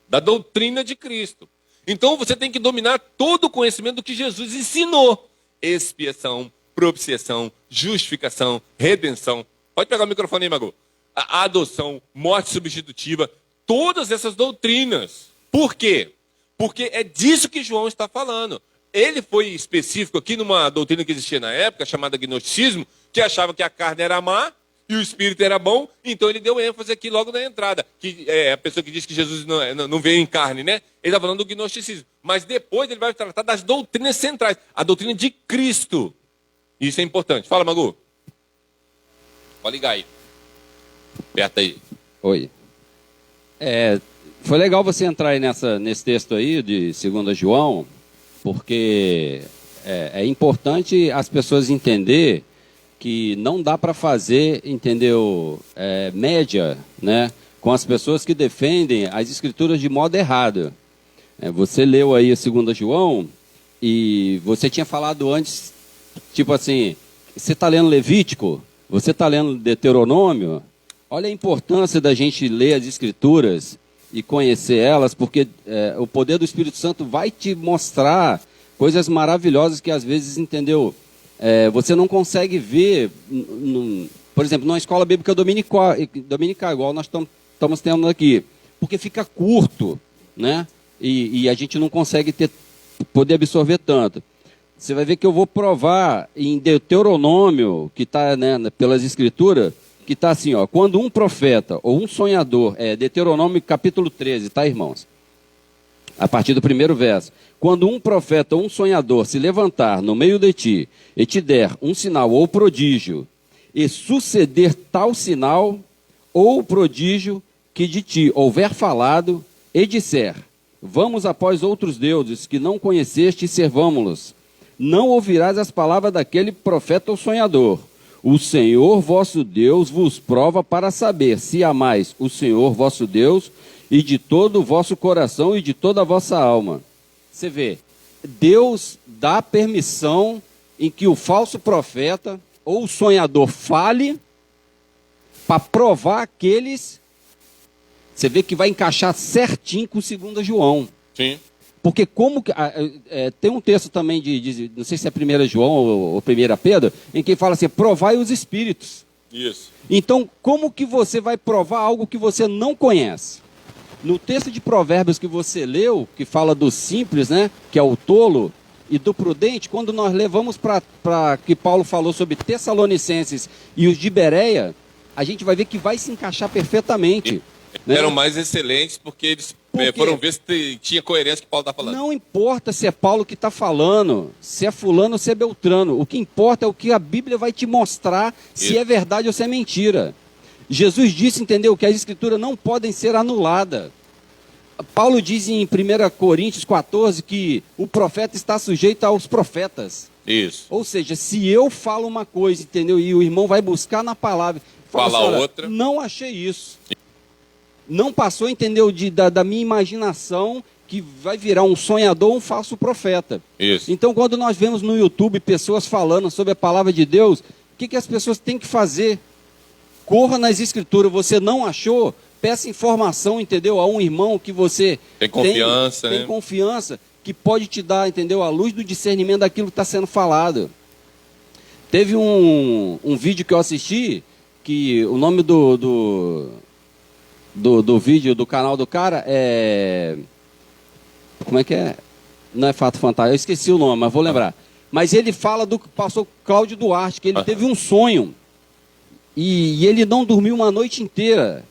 da doutrina de Cristo. Então você tem que dominar todo o conhecimento do que Jesus ensinou. Expiação, propiciação, justificação, redenção. Pode pegar o microfone aí, Mago. A adoção, morte substitutiva, todas essas doutrinas. Por quê? Porque é disso que João está falando. Ele foi específico aqui numa doutrina que existia na época, chamada gnosticismo, que achava que a carne era má e o espírito era bom, então ele deu ênfase aqui logo na entrada. Que é a pessoa que diz que Jesus não veio em carne, né? Ele está falando do gnosticismo. Mas depois ele vai tratar das doutrinas centrais, a doutrina de Cristo. Isso é importante. Fala, Magu. Pode ligar aí. Aperta aí. Oi. Foi legal você entrar aí nesse texto aí de 2 João, porque é importante as pessoas entenderem que não dá para fazer, entendeu, média, né, com as pessoas que defendem as escrituras de modo errado. Você leu aí a 2 João e você tinha falado antes, tipo assim, você está lendo Levítico, você está lendo Deuteronômio. Olha a importância da gente ler as escrituras e conhecer elas, porque o poder do Espírito Santo vai te mostrar coisas maravilhosas que às vezes, entendeu, você não consegue ver, por exemplo, numa escola bíblica dominical igual nós estamos tendo aqui, porque fica curto, né? E a gente não consegue poder absorver tanto. Você vai ver que eu vou provar em Deuteronômio, que está, né, pelas escrituras, que está assim, ó, quando um profeta ou um sonhador, Deuteronômio capítulo 13, tá, irmãos? A partir do primeiro verso. Quando um profeta ou um sonhador se levantar no meio de ti e te der um sinal ou prodígio, e suceder tal sinal ou prodígio que de ti houver falado, e disser, vamos após outros deuses que não conheceste e servamo-los, não ouvirás as palavras daquele profeta ou sonhador. O Senhor vosso Deus vos prova para saber se amais o Senhor vosso Deus e de todo o vosso coração e de toda a vossa alma. Você vê, Deus dá permissão em que o falso profeta ou o sonhador fale para provar aqueles. Você vê que vai encaixar certinho com 2 João. Sim. Porque como tem um texto também não sei se é 1 João ou 1 Pedro, em que fala assim, provai os espíritos. Isso. Então, como que você vai provar algo que você não conhece? No texto de Provérbios que você leu, que fala do simples, né, que é o tolo, e do prudente, quando nós levamos para que Paulo falou sobre Tessalonicenses e os de Bereia, a gente vai ver que vai se encaixar perfeitamente. Né? Eram mais excelentes porque eles foram ver se tinha coerência com o que Paulo está falando. Não importa se é Paulo que está falando, se é fulano ou se é Beltrano. O que importa é o que a Bíblia vai te mostrar, se é verdade ou se é mentira. Jesus disse, entendeu, que as escrituras não podem ser anuladas. Paulo diz em 1 Coríntios 14 que o profeta está sujeito aos profetas. Isso. Ou seja, se eu falo uma coisa, entendeu, e o irmão vai buscar na palavra, fala assim, outra. Não achei isso. Não passou, entendeu, da minha imaginação, que vai virar um sonhador ou um falso profeta. Isso. Então, quando nós vemos no YouTube pessoas falando sobre a palavra de Deus, o que as pessoas têm que fazer? Corra nas escrituras. Você não achou? Peça informação, entendeu, a um irmão que você tem confiança, tem confiança, que pode te dar, entendeu, a luz do discernimento daquilo que está sendo falado. Teve um vídeo que eu assisti, que o nome do vídeo, do canal do cara é... Como é que é? Não é Fato Fantástico, eu esqueci o nome, mas vou lembrar. Mas ele fala do pastor Cláudio Duarte, que ele teve um sonho, e ele não dormiu uma noite inteira,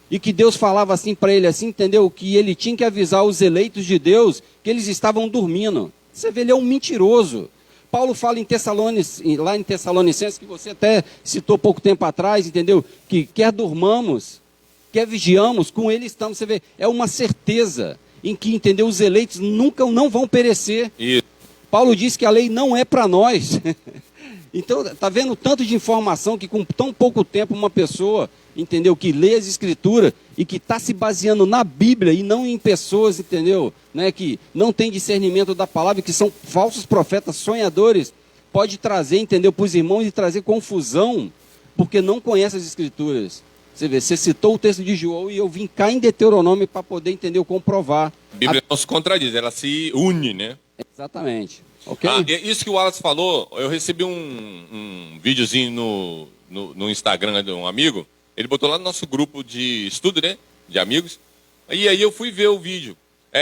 e que Deus falava assim para ele, assim, entendeu? Que ele tinha que avisar os eleitos de Deus que eles estavam dormindo. Você vê, ele é um mentiroso. Paulo fala lá em Tessalonicenses, que você até citou pouco tempo atrás, entendeu? Que quer durmamos, quer vigiamos, com ele estamos. Você vê, é uma certeza em que, entendeu, os eleitos nunca não vão perecer. Isso. Paulo diz que a lei não é para nós. Então, tá vendo o tanto de informação que com tão pouco tempo uma pessoa, entendeu, que lê as escrituras e que está se baseando na Bíblia e não em pessoas, entendeu, né, que não tem discernimento da palavra, que são falsos profetas, sonhadores, pode trazer, entendeu, para os irmãos e trazer confusão, porque não conhece as escrituras. Você vê, você citou o texto de João e eu vim cá em Deuteronômio para poder, entender, comprovar. A Bíblia não se contradiz, ela se une, né? Exatamente. Ok? Isso que o Wallace falou, eu recebi um videozinho no Instagram de um amigo, ele botou lá no nosso grupo de estudo, né, de amigos, e aí eu fui ver o vídeo.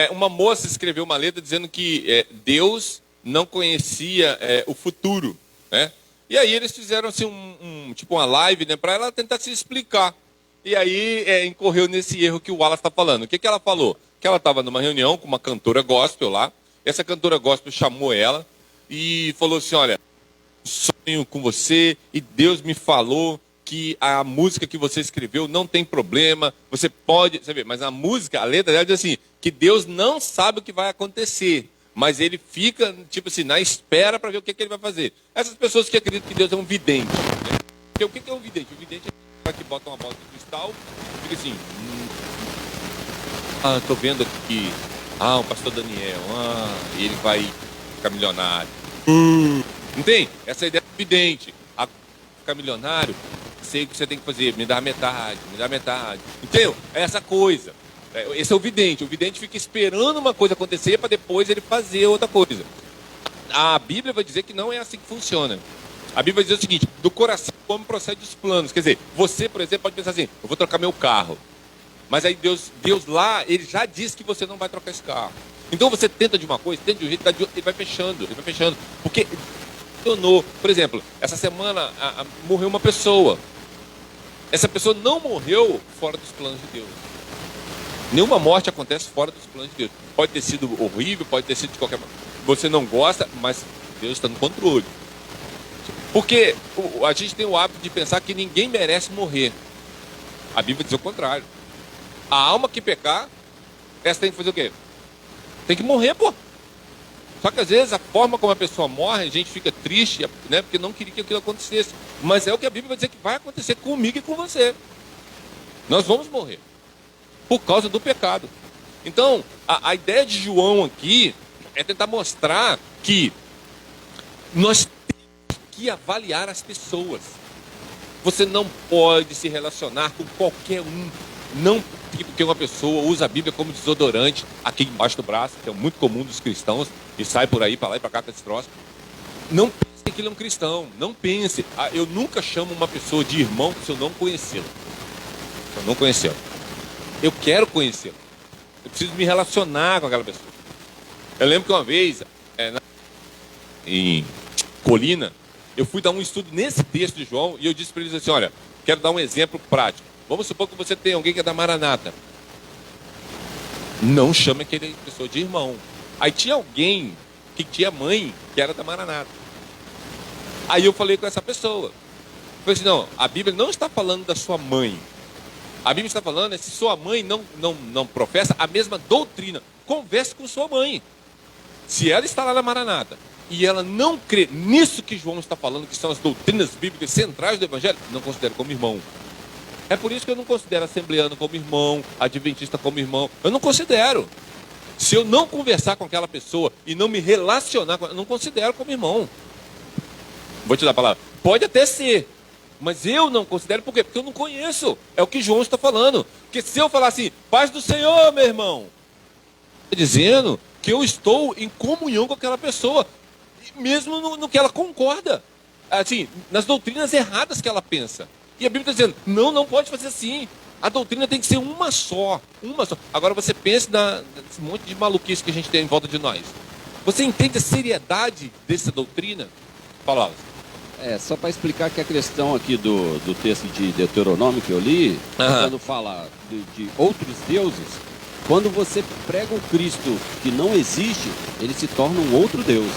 Uma moça escreveu uma letra dizendo que Deus não conhecia o futuro, né? E aí eles fizeram assim tipo uma live, né, para ela tentar se explicar. E aí incorreu nesse erro que o Wallace está falando. O que ela falou? Que ela estava numa reunião com uma cantora gospel lá. Essa cantora gospel chamou ela e falou assim, olha, sonho com você e Deus me falou que a música que você escreveu não tem problema, você pode... Você vê, mas a música, a letra dela diz assim, que Deus não sabe o que vai acontecer, mas ele fica, tipo assim, na espera para ver o que ele vai fazer. Essas pessoas que acreditam que Deus é um vidente, né? Porque o que é um vidente? O vidente é o cara que bota uma bola de cristal e fica assim... tô vendo aqui... o pastor Daniel, ele vai ficar milionário. Não tem? Essa ideia é evidente. Ficar milionário, sei o que você tem que fazer, me dá metade. Entendeu? É essa coisa. Esse é o vidente. O vidente fica esperando uma coisa acontecer para depois ele fazer outra coisa. A Bíblia vai dizer que não é assim que funciona. A Bíblia vai dizer o seguinte, do coração o homem procede os planos. Quer dizer, você, por exemplo, pode pensar assim, eu vou trocar meu carro. Mas aí Deus lá, ele já disse que você não vai trocar esse carro. Então você tenta de uma coisa, tenta de um jeito, ele vai fechando. Porque funcionou. Por exemplo, essa semana morreu uma pessoa. Essa pessoa não morreu fora dos planos de Deus. Nenhuma morte acontece fora dos planos de Deus. Pode ter sido horrível, pode ter sido de qualquer maneira. Você não gosta, mas Deus está no controle. Porque a gente tem o hábito de pensar que ninguém merece morrer. A Bíblia diz o contrário. A alma que pecar, essa tem que fazer o quê? Tem que morrer, pô. Só que às vezes a forma como a pessoa morre, a gente fica triste, né? Porque não queria que aquilo acontecesse. Mas é o que a Bíblia vai dizer que vai acontecer comigo e com você. Nós vamos morrer. Por causa do pecado. Então, a ideia de João aqui é tentar mostrar que nós temos que avaliar as pessoas. Você não pode se relacionar com qualquer um. Não porque uma pessoa usa a Bíblia como desodorante aqui embaixo do braço, que é muito comum dos cristãos, e sai por aí, para lá e para cá com esse troço. Não pense que ele é um cristão, não pense. Eu nunca chamo uma pessoa de irmão se eu não conhecê-lo. Se eu não conhecê-lo. Eu quero conhecê-lo. Eu preciso me relacionar com aquela pessoa. Eu lembro que uma vez, em Colina, eu fui dar um estudo nesse texto de João, e eu disse para eles assim, olha, quero dar um exemplo prático. Vamos supor que você tem alguém que é da Maranata. Não chame aquela pessoa de irmão. Aí tinha alguém que tinha mãe que era da Maranata. Aí eu falei com essa pessoa. Eu falei assim, não, a Bíblia não está falando da sua mãe. A Bíblia está falando se sua mãe não professa a mesma doutrina. Converse com sua mãe. Se ela está lá na Maranata e ela não crê nisso que João está falando, que são as doutrinas bíblicas centrais do Evangelho, não considere como irmão. É por isso que eu não considero assembleano como irmão, adventista como irmão. Eu não considero. Se eu não conversar com aquela pessoa e não me relacionar com ela, eu não considero como irmão. Vou te dar a palavra. Pode até ser, mas eu não considero. Por quê? Porque eu não conheço. É o que João está falando. Porque se eu falar assim, paz do Senhor, meu irmão, está dizendo que eu estou em comunhão com aquela pessoa, mesmo no que ela concorda. Assim, nas doutrinas erradas que ela pensa. E a Bíblia está dizendo, não pode fazer assim. A doutrina tem que ser uma só. Agora você pensa nesse monte de maluquice que a gente tem em volta de nós. Você entende a seriedade dessa doutrina? Fala. Só para explicar que a questão aqui do texto de Deuteronômio que eu li, quando fala de outros deuses, quando você prega um Cristo que não existe, ele se torna um outro Deus.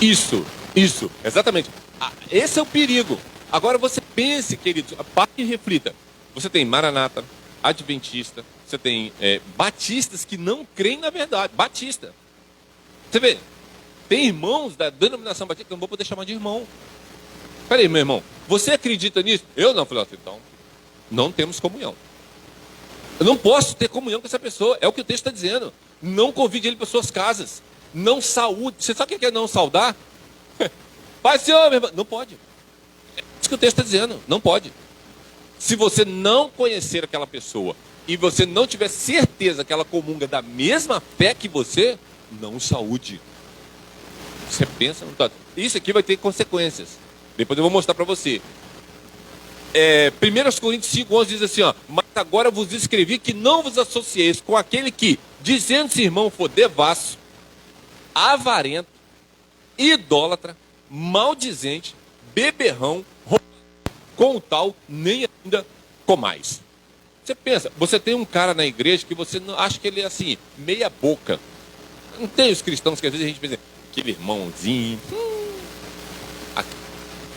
Isso, exatamente. Esse é o perigo. Agora você pense, queridos, pare e reflita. Você tem Maranata, Adventista, você tem batistas que não creem na verdade. Batista. Você vê, tem irmãos da denominação batista que eu não vou poder chamar de irmão. peraí, meu irmão, você acredita nisso? Eu não. Falei, então, não temos comunhão. Eu não posso ter comunhão com essa pessoa. É o que o texto está dizendo. Não convide ele para suas casas. Não saúde. Você sabe o que é não saudar? Pai, senhor, meu irmão. Não pode. É isso que o texto está dizendo. Não pode. Se você não conhecer aquela pessoa e você não tiver certeza que ela comunga da mesma fé que você, não saúde. Você pensa, não tá. Isso aqui vai ter consequências. Depois eu vou mostrar para você. 1 Coríntios 5:11 diz assim, ó, mas agora vos escrevi que não vos associeis com aquele que, dizendo-se irmão, for devasso, avarento, idólatra, maldizente, beberrão, com o tal nem ainda comais. Você pensa, você tem um cara na igreja que você não acha que ele é assim, meia boca. Não tem os cristãos que às vezes a gente pensa, aquele irmãozinho,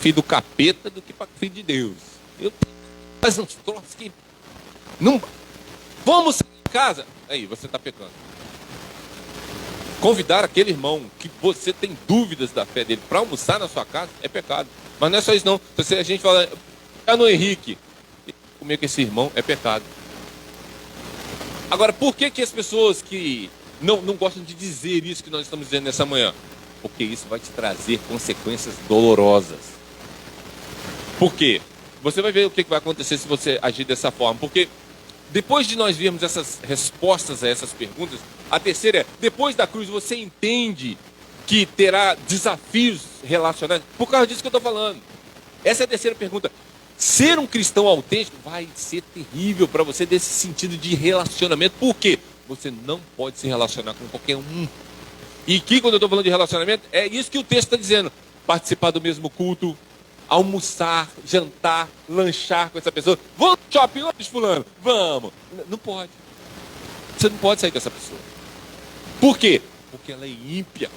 filho do capeta do que para filho de Deus. Mas uns troços que não. Vamos sair de casa. Aí, você está pecando. Convidar aquele irmão que você tem dúvidas da fé dele para almoçar na sua casa é pecado. Mas não é só isso não. Se a gente fala, no Henrique, comer com esse irmão é pecado. Agora, por que as pessoas que não gostam de dizer isso que nós estamos dizendo nessa manhã? Porque isso vai te trazer consequências dolorosas. Por quê? Você vai ver o que vai acontecer se você agir dessa forma. Porque depois de nós vermos essas respostas a essas perguntas, a terceira é, depois da cruz você entende que terá desafios relacionados. Por causa disso que eu estou falando. Essa é a terceira pergunta. Ser um cristão autêntico vai ser terrível para você nesse sentido de relacionamento. Por quê? Você não pode se relacionar com qualquer um. E aqui, quando eu estou falando de relacionamento, é isso que o texto está dizendo. Participar do mesmo culto, almoçar, jantar, lanchar com essa pessoa. Vamos no shopping hoje, fulano? Vamos. Não pode. Você não pode sair com essa pessoa. Por quê? Porque ela é ímpia.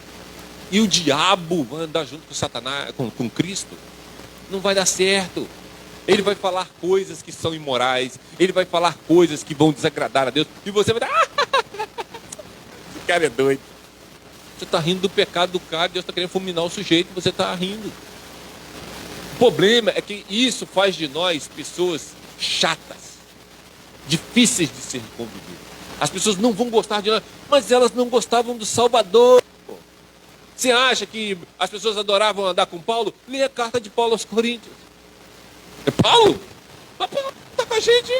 E o diabo vai andar junto com Satanás, com Cristo. Não vai dar certo. Ele vai falar coisas que são imorais. Ele vai falar coisas que vão desagradar a Deus. E você vai dar... Esse cara é doido. Você está rindo do pecado do cara. Deus está querendo fulminar o sujeito. Você está rindo. O problema é que isso faz de nós pessoas chatas. Difíceis de ser convividas. As pessoas não vão gostar de nós. Mas elas não gostavam do Salvador. Você acha que as pessoas adoravam andar com Paulo? Lê a carta de Paulo aos Coríntios. É Paulo? Mas Paulo está com a gente,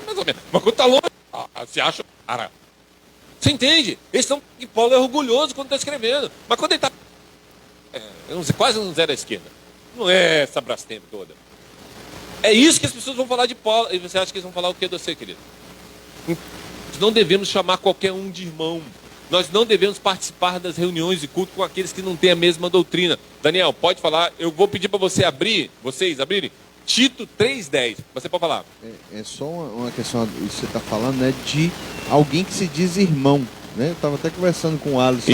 mais ou menos. Mas quando está longe, você acha... Cara, você entende? Eles estão que Paulo é orgulhoso quando está escrevendo. Mas quando ele está... quase um zero à esquerda. Não é essa brastemp toda. É isso que as pessoas vão falar de Paulo. E você acha que eles vão falar o que de você, querido? Nós não devemos chamar qualquer um de irmão. Nós não devemos participar das reuniões de culto com aqueles que não têm a mesma doutrina. Daniel, pode falar. Eu vou pedir para vocês abrirem. Tito 3,10. Você pode falar. É só uma questão, isso que você está falando, né, de alguém que se diz irmão. Né? Eu estava até conversando com o Alisson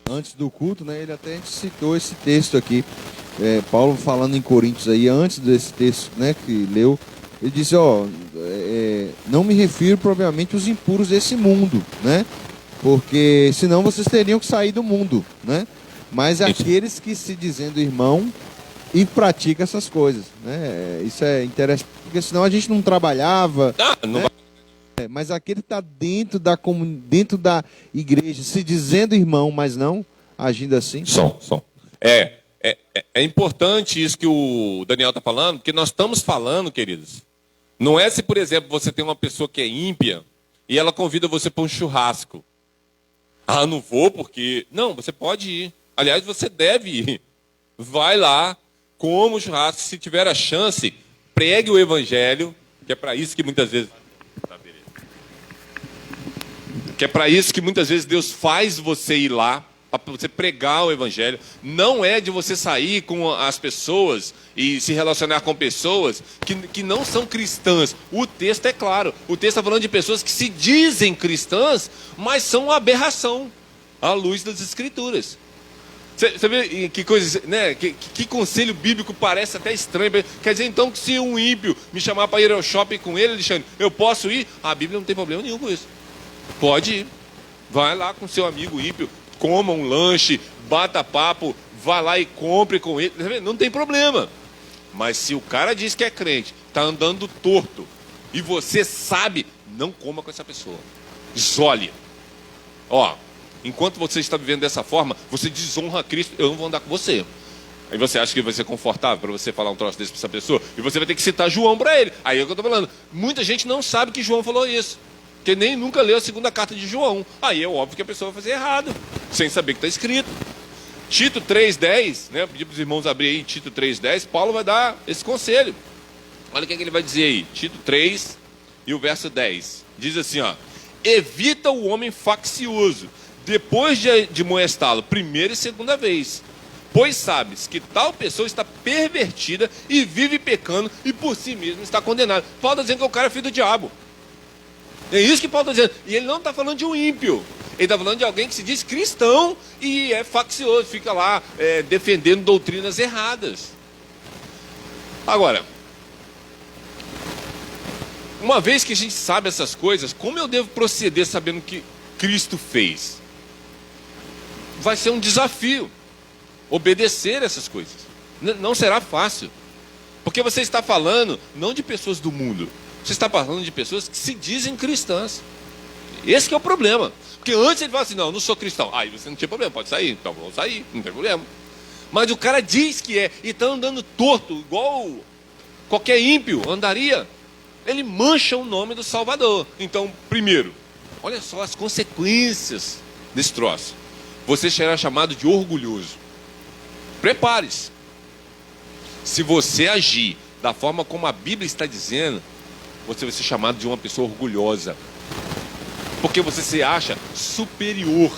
antes do culto, né, ele até citou esse texto aqui. Paulo falando em Coríntios aí, antes desse texto, né, que leu, ele disse, não me refiro propriamente aos impuros desse mundo, né? Porque senão vocês teriam que sair do mundo, né? Mas aqueles que se dizendo irmão e praticam essas coisas, né? Isso é interessante, porque senão a gente não trabalhava. Não né? Mas aquele que está dentro da igreja, se dizendo irmão, mas não agindo assim. É importante isso que o Daniel está falando, porque nós estamos falando, queridos. Não é se, por exemplo, você tem uma pessoa que é ímpia e ela convida você para um churrasco. Ah, não vou porque... Não, você pode ir. Aliás, você deve ir. Vai lá, coma o churrasco. Se tiver a chance, pregue o evangelho, que é para isso que muitas vezes... Tá, beleza. Que é para isso que muitas vezes Deus faz você ir lá, para você pregar o evangelho. Não é de você sair com as pessoas e se relacionar com pessoas que não são cristãs. O texto é claro. O texto está falando de pessoas que se dizem cristãs, mas são uma aberração à luz das Escrituras. Você vê que coisa, né? Que conselho bíblico parece até estranho. Quer dizer, então, que se um ímpio me chamar para ir ao shopping com ele, Alexandre, eu posso ir? A Bíblia não tem problema nenhum com isso. Pode ir. Vai lá com seu amigo ímpio, coma um lanche, bata papo, vá lá e compre com ele. Não tem problema. Mas se o cara diz que é crente, está andando torto, e você sabe, não coma com essa pessoa. Isole. Ó, enquanto você está vivendo dessa forma, você desonra a Cristo, eu não vou andar com você. Aí você acha que vai ser confortável para você falar um troço desse para essa pessoa? E você vai ter que citar João para ele. Aí é o que eu estou falando. Muita gente não sabe que João falou isso. Porque nem nunca leu a segunda carta de João. Aí é óbvio que a pessoa vai fazer errado, sem saber que está escrito. Tito 3,10, né? Pedir para os irmãos abrir aí Tito 3,10, Paulo vai dar esse conselho. Olha o que ele vai dizer aí. Tito 3 e o verso 10. Diz assim, ó. Evita o homem faccioso, depois de molestá-lo, primeira e segunda vez. Pois sabes que tal pessoa está pervertida e vive pecando e por si mesmo está condenado. Paulo está dizendo que o cara é filho do diabo. É isso que Paulo está dizendo. E ele não está falando de um ímpio. Ele está falando de alguém que se diz cristão e é faccioso, fica lá defendendo doutrinas erradas. Agora, uma vez que a gente sabe essas coisas, como eu devo proceder sabendo o que Cristo fez? Vai ser um desafio. Obedecer essas coisas. Não será fácil. Porque você está falando não de pessoas do mundo. Você está falando de pessoas que se dizem cristãs. Esse que é o problema. Porque antes ele fala assim, não, eu não sou cristão. Aí você não tinha problema, pode sair. Então vamos sair, não tem problema. Mas o cara diz que é e está andando torto, igual qualquer ímpio andaria. Ele mancha o nome do Salvador. Então, primeiro, olha só as consequências desse troço. Você será chamado de orgulhoso. Prepare-se. Se você agir da forma como a Bíblia está dizendo, você vai ser chamado de uma pessoa orgulhosa. Porque você se acha superior.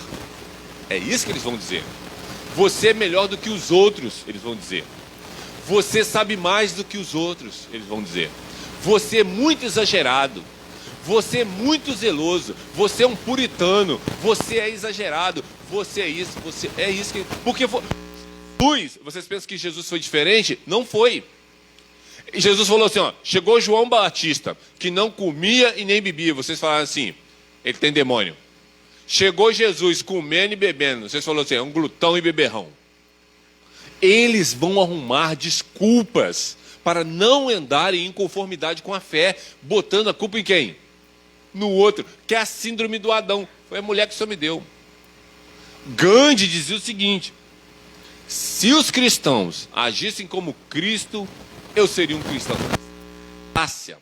É isso que eles vão dizer. Você é melhor do que os outros, eles vão dizer. Você sabe mais do que os outros, eles vão dizer. Você é muito exagerado. Você é muito zeloso. Você é um puritano. Você é exagerado. Você é isso. Você é isso. Porque vocês pensam que Jesus foi diferente? Não foi. Jesus falou assim, ó, chegou João Batista, que não comia e nem bebia. Vocês falaram assim, ele tem demônio. Chegou Jesus comendo e bebendo. Vocês falaram assim, é um glutão e beberrão. Eles vão arrumar desculpas para não andarem em conformidade com a fé, botando a culpa em quem? No outro, que é a síndrome do Adão. Foi a mulher que só me deu. Gandhi dizia o seguinte, se os cristãos agissem como Cristo, eu seria um cristão. Ásia.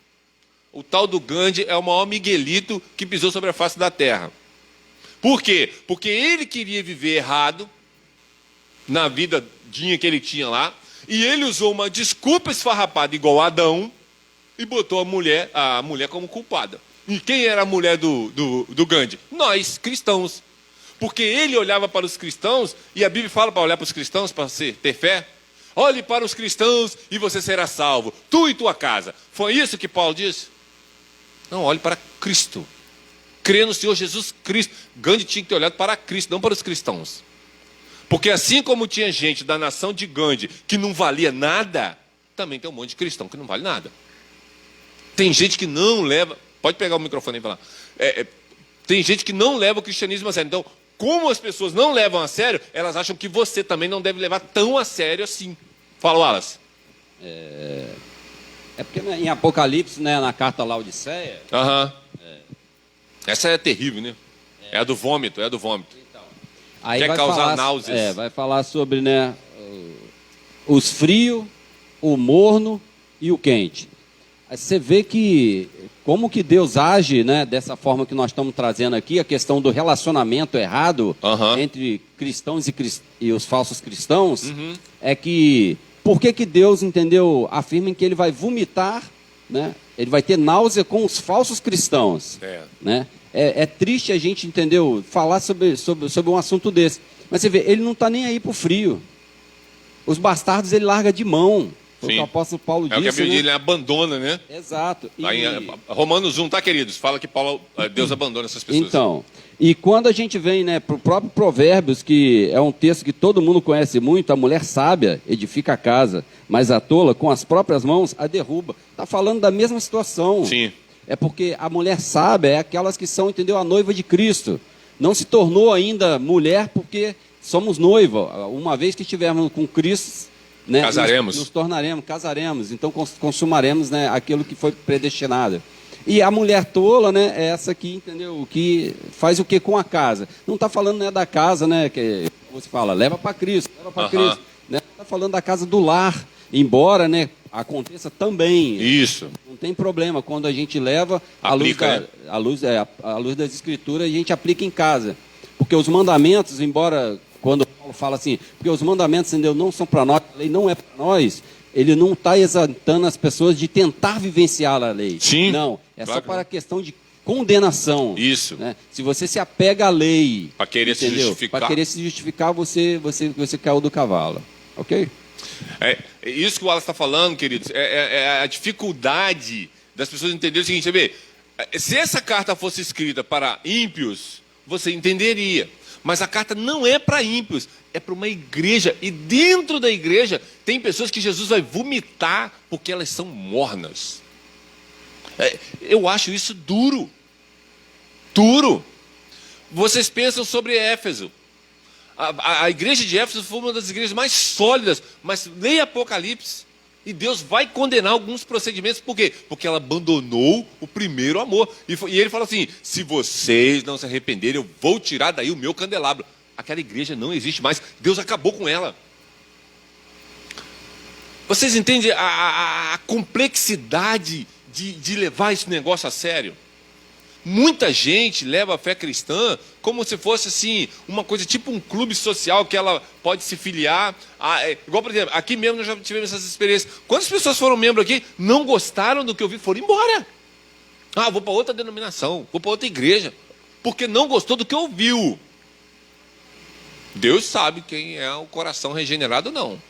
O tal do Gandhi é o maior miguelito que pisou sobre a face da terra. Por quê? Porque ele queria viver errado na vidinha que ele tinha lá, e ele usou uma desculpa esfarrapada igual a Adão e botou a mulher como culpada. E quem era a mulher do Gandhi? Nós, cristãos. Porque ele olhava para os cristãos, e a Bíblia fala para olhar para os cristãos, para ter fé. Olhe para os cristãos e você será salvo, tu e tua casa. Foi isso que Paulo disse? Não, olhe para Cristo. Crê no Senhor Jesus Cristo. Gandhi tinha que ter olhado para Cristo, não para os cristãos. Porque assim como tinha gente da nação de Gandhi que não valia nada, também tem um monte de cristão que não vale nada. Tem gente que não leva... Pode pegar o microfone e falar. Tem gente que não leva o cristianismo a sério. Então, como as pessoas não levam a sério, elas acham que você também não deve levar tão a sério assim. Fala, Wallace. É porque em Apocalipse, né, na carta Laodiceia... Essa é terrível, né? É a do vômito, Então, aí quer vai causar falar, náuseas. vai falar sobre, né, os frios, o morno e o quente. Aí você vê que como que Deus age, né, dessa forma que nós estamos trazendo aqui, a questão do relacionamento errado entre cristãos e os falsos cristãos, é que, por que Deus, entendeu, afirma que ele vai vomitar, né, ele vai ter náusea com os falsos cristãos, né? É triste a gente, entendeu, falar sobre um assunto desse, mas você vê, ele não está nem aí para o frio, os bastardos ele larga de mão. Foi o que o apóstolo Paulo disse. É o que a Bíblia né? ele abandona, né? Exato. Aí, Romanos 1, tá, queridos? Fala que Deus abandona essas pessoas. Então, e quando a gente vem, né, para o próprio Provérbios, que é um texto que todo mundo conhece muito, a mulher sábia edifica a casa, mas a tola, com as próprias mãos, a derruba. Está falando da mesma situação. Sim. É porque a mulher sábia é aquelas que são, entendeu, a noiva de Cristo. Não se tornou ainda mulher porque somos noiva. Uma vez que estivermos com Cristo, né, Casaremos. nos tornaremos, casaremos, então consumaremos, né, aquilo que foi predestinado. E a mulher tola, né, é essa aqui, entendeu? Que faz o que com a casa? Não está falando, né, da casa, né, que você fala, leva para Cristo, leva para Cristo. Né? Está falando da casa do lar, embora, né, aconteça também. Isso. Não tem problema quando a gente leva Aplica, à luz das Escrituras, a gente aplica em casa. Porque os mandamentos, embora quando Paulo fala assim, porque os mandamentos, entendeu, não são para nós, a lei não é para nós. Ele não está exaltando as pessoas de tentar vivenciar a lei. Sim. Não, é claro só para a questão de condenação. Isso. Né? Se você se apega à lei, Para querer se justificar. Para querer se justificar, você caiu do cavalo. Ok? É isso que o Wallace está falando, queridos, é a dificuldade das pessoas entenderem o seguinte, você vê, se essa carta fosse escrita para ímpios, você entenderia. Mas a carta não é para ímpios, é para uma igreja. E dentro da igreja tem pessoas que Jesus vai vomitar porque elas são mornas. Eu acho isso duro. Duro. Vocês pensam sobre Éfeso. A igreja de Éfeso foi uma das igrejas mais sólidas, mas leia Apocalipse. E Deus vai condenar alguns procedimentos, por quê? Porque ela abandonou o primeiro amor. E ele fala assim, se vocês não se arrependerem, eu vou tirar daí o meu candelabro. Aquela igreja não existe mais, Deus acabou com ela. Vocês entendem a complexidade de levar esse negócio a sério? Muita gente leva a fé cristã como se fosse assim, uma coisa tipo um clube social que ela pode se filiar. Igual, por exemplo, aqui mesmo nós já tivemos essas experiências. Quantas pessoas foram membros aqui, não gostaram do que eu vi, foram embora. Vou para outra denominação, vou para outra igreja, porque não gostou do que ouviu. Deus sabe quem é o coração regenerado ou não.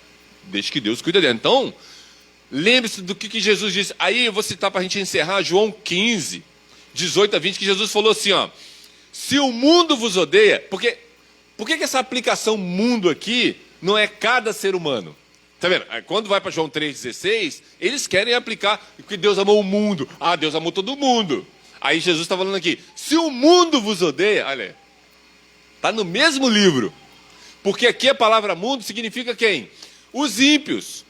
Deixa que Deus cuida dele. Então, lembre-se do que Jesus disse. Aí eu vou citar para a gente encerrar João 15, 18 a 20, que Jesus falou assim, ó, se o mundo vos odeia, por que essa aplicação mundo aqui não é cada ser humano? Tá vendo? Quando vai para João 3,16, eles querem aplicar que Deus amou o mundo. Deus amou todo mundo. Aí Jesus está falando aqui, se o mundo vos odeia, olha, está no mesmo livro, porque aqui a palavra mundo significa quem? Os ímpios.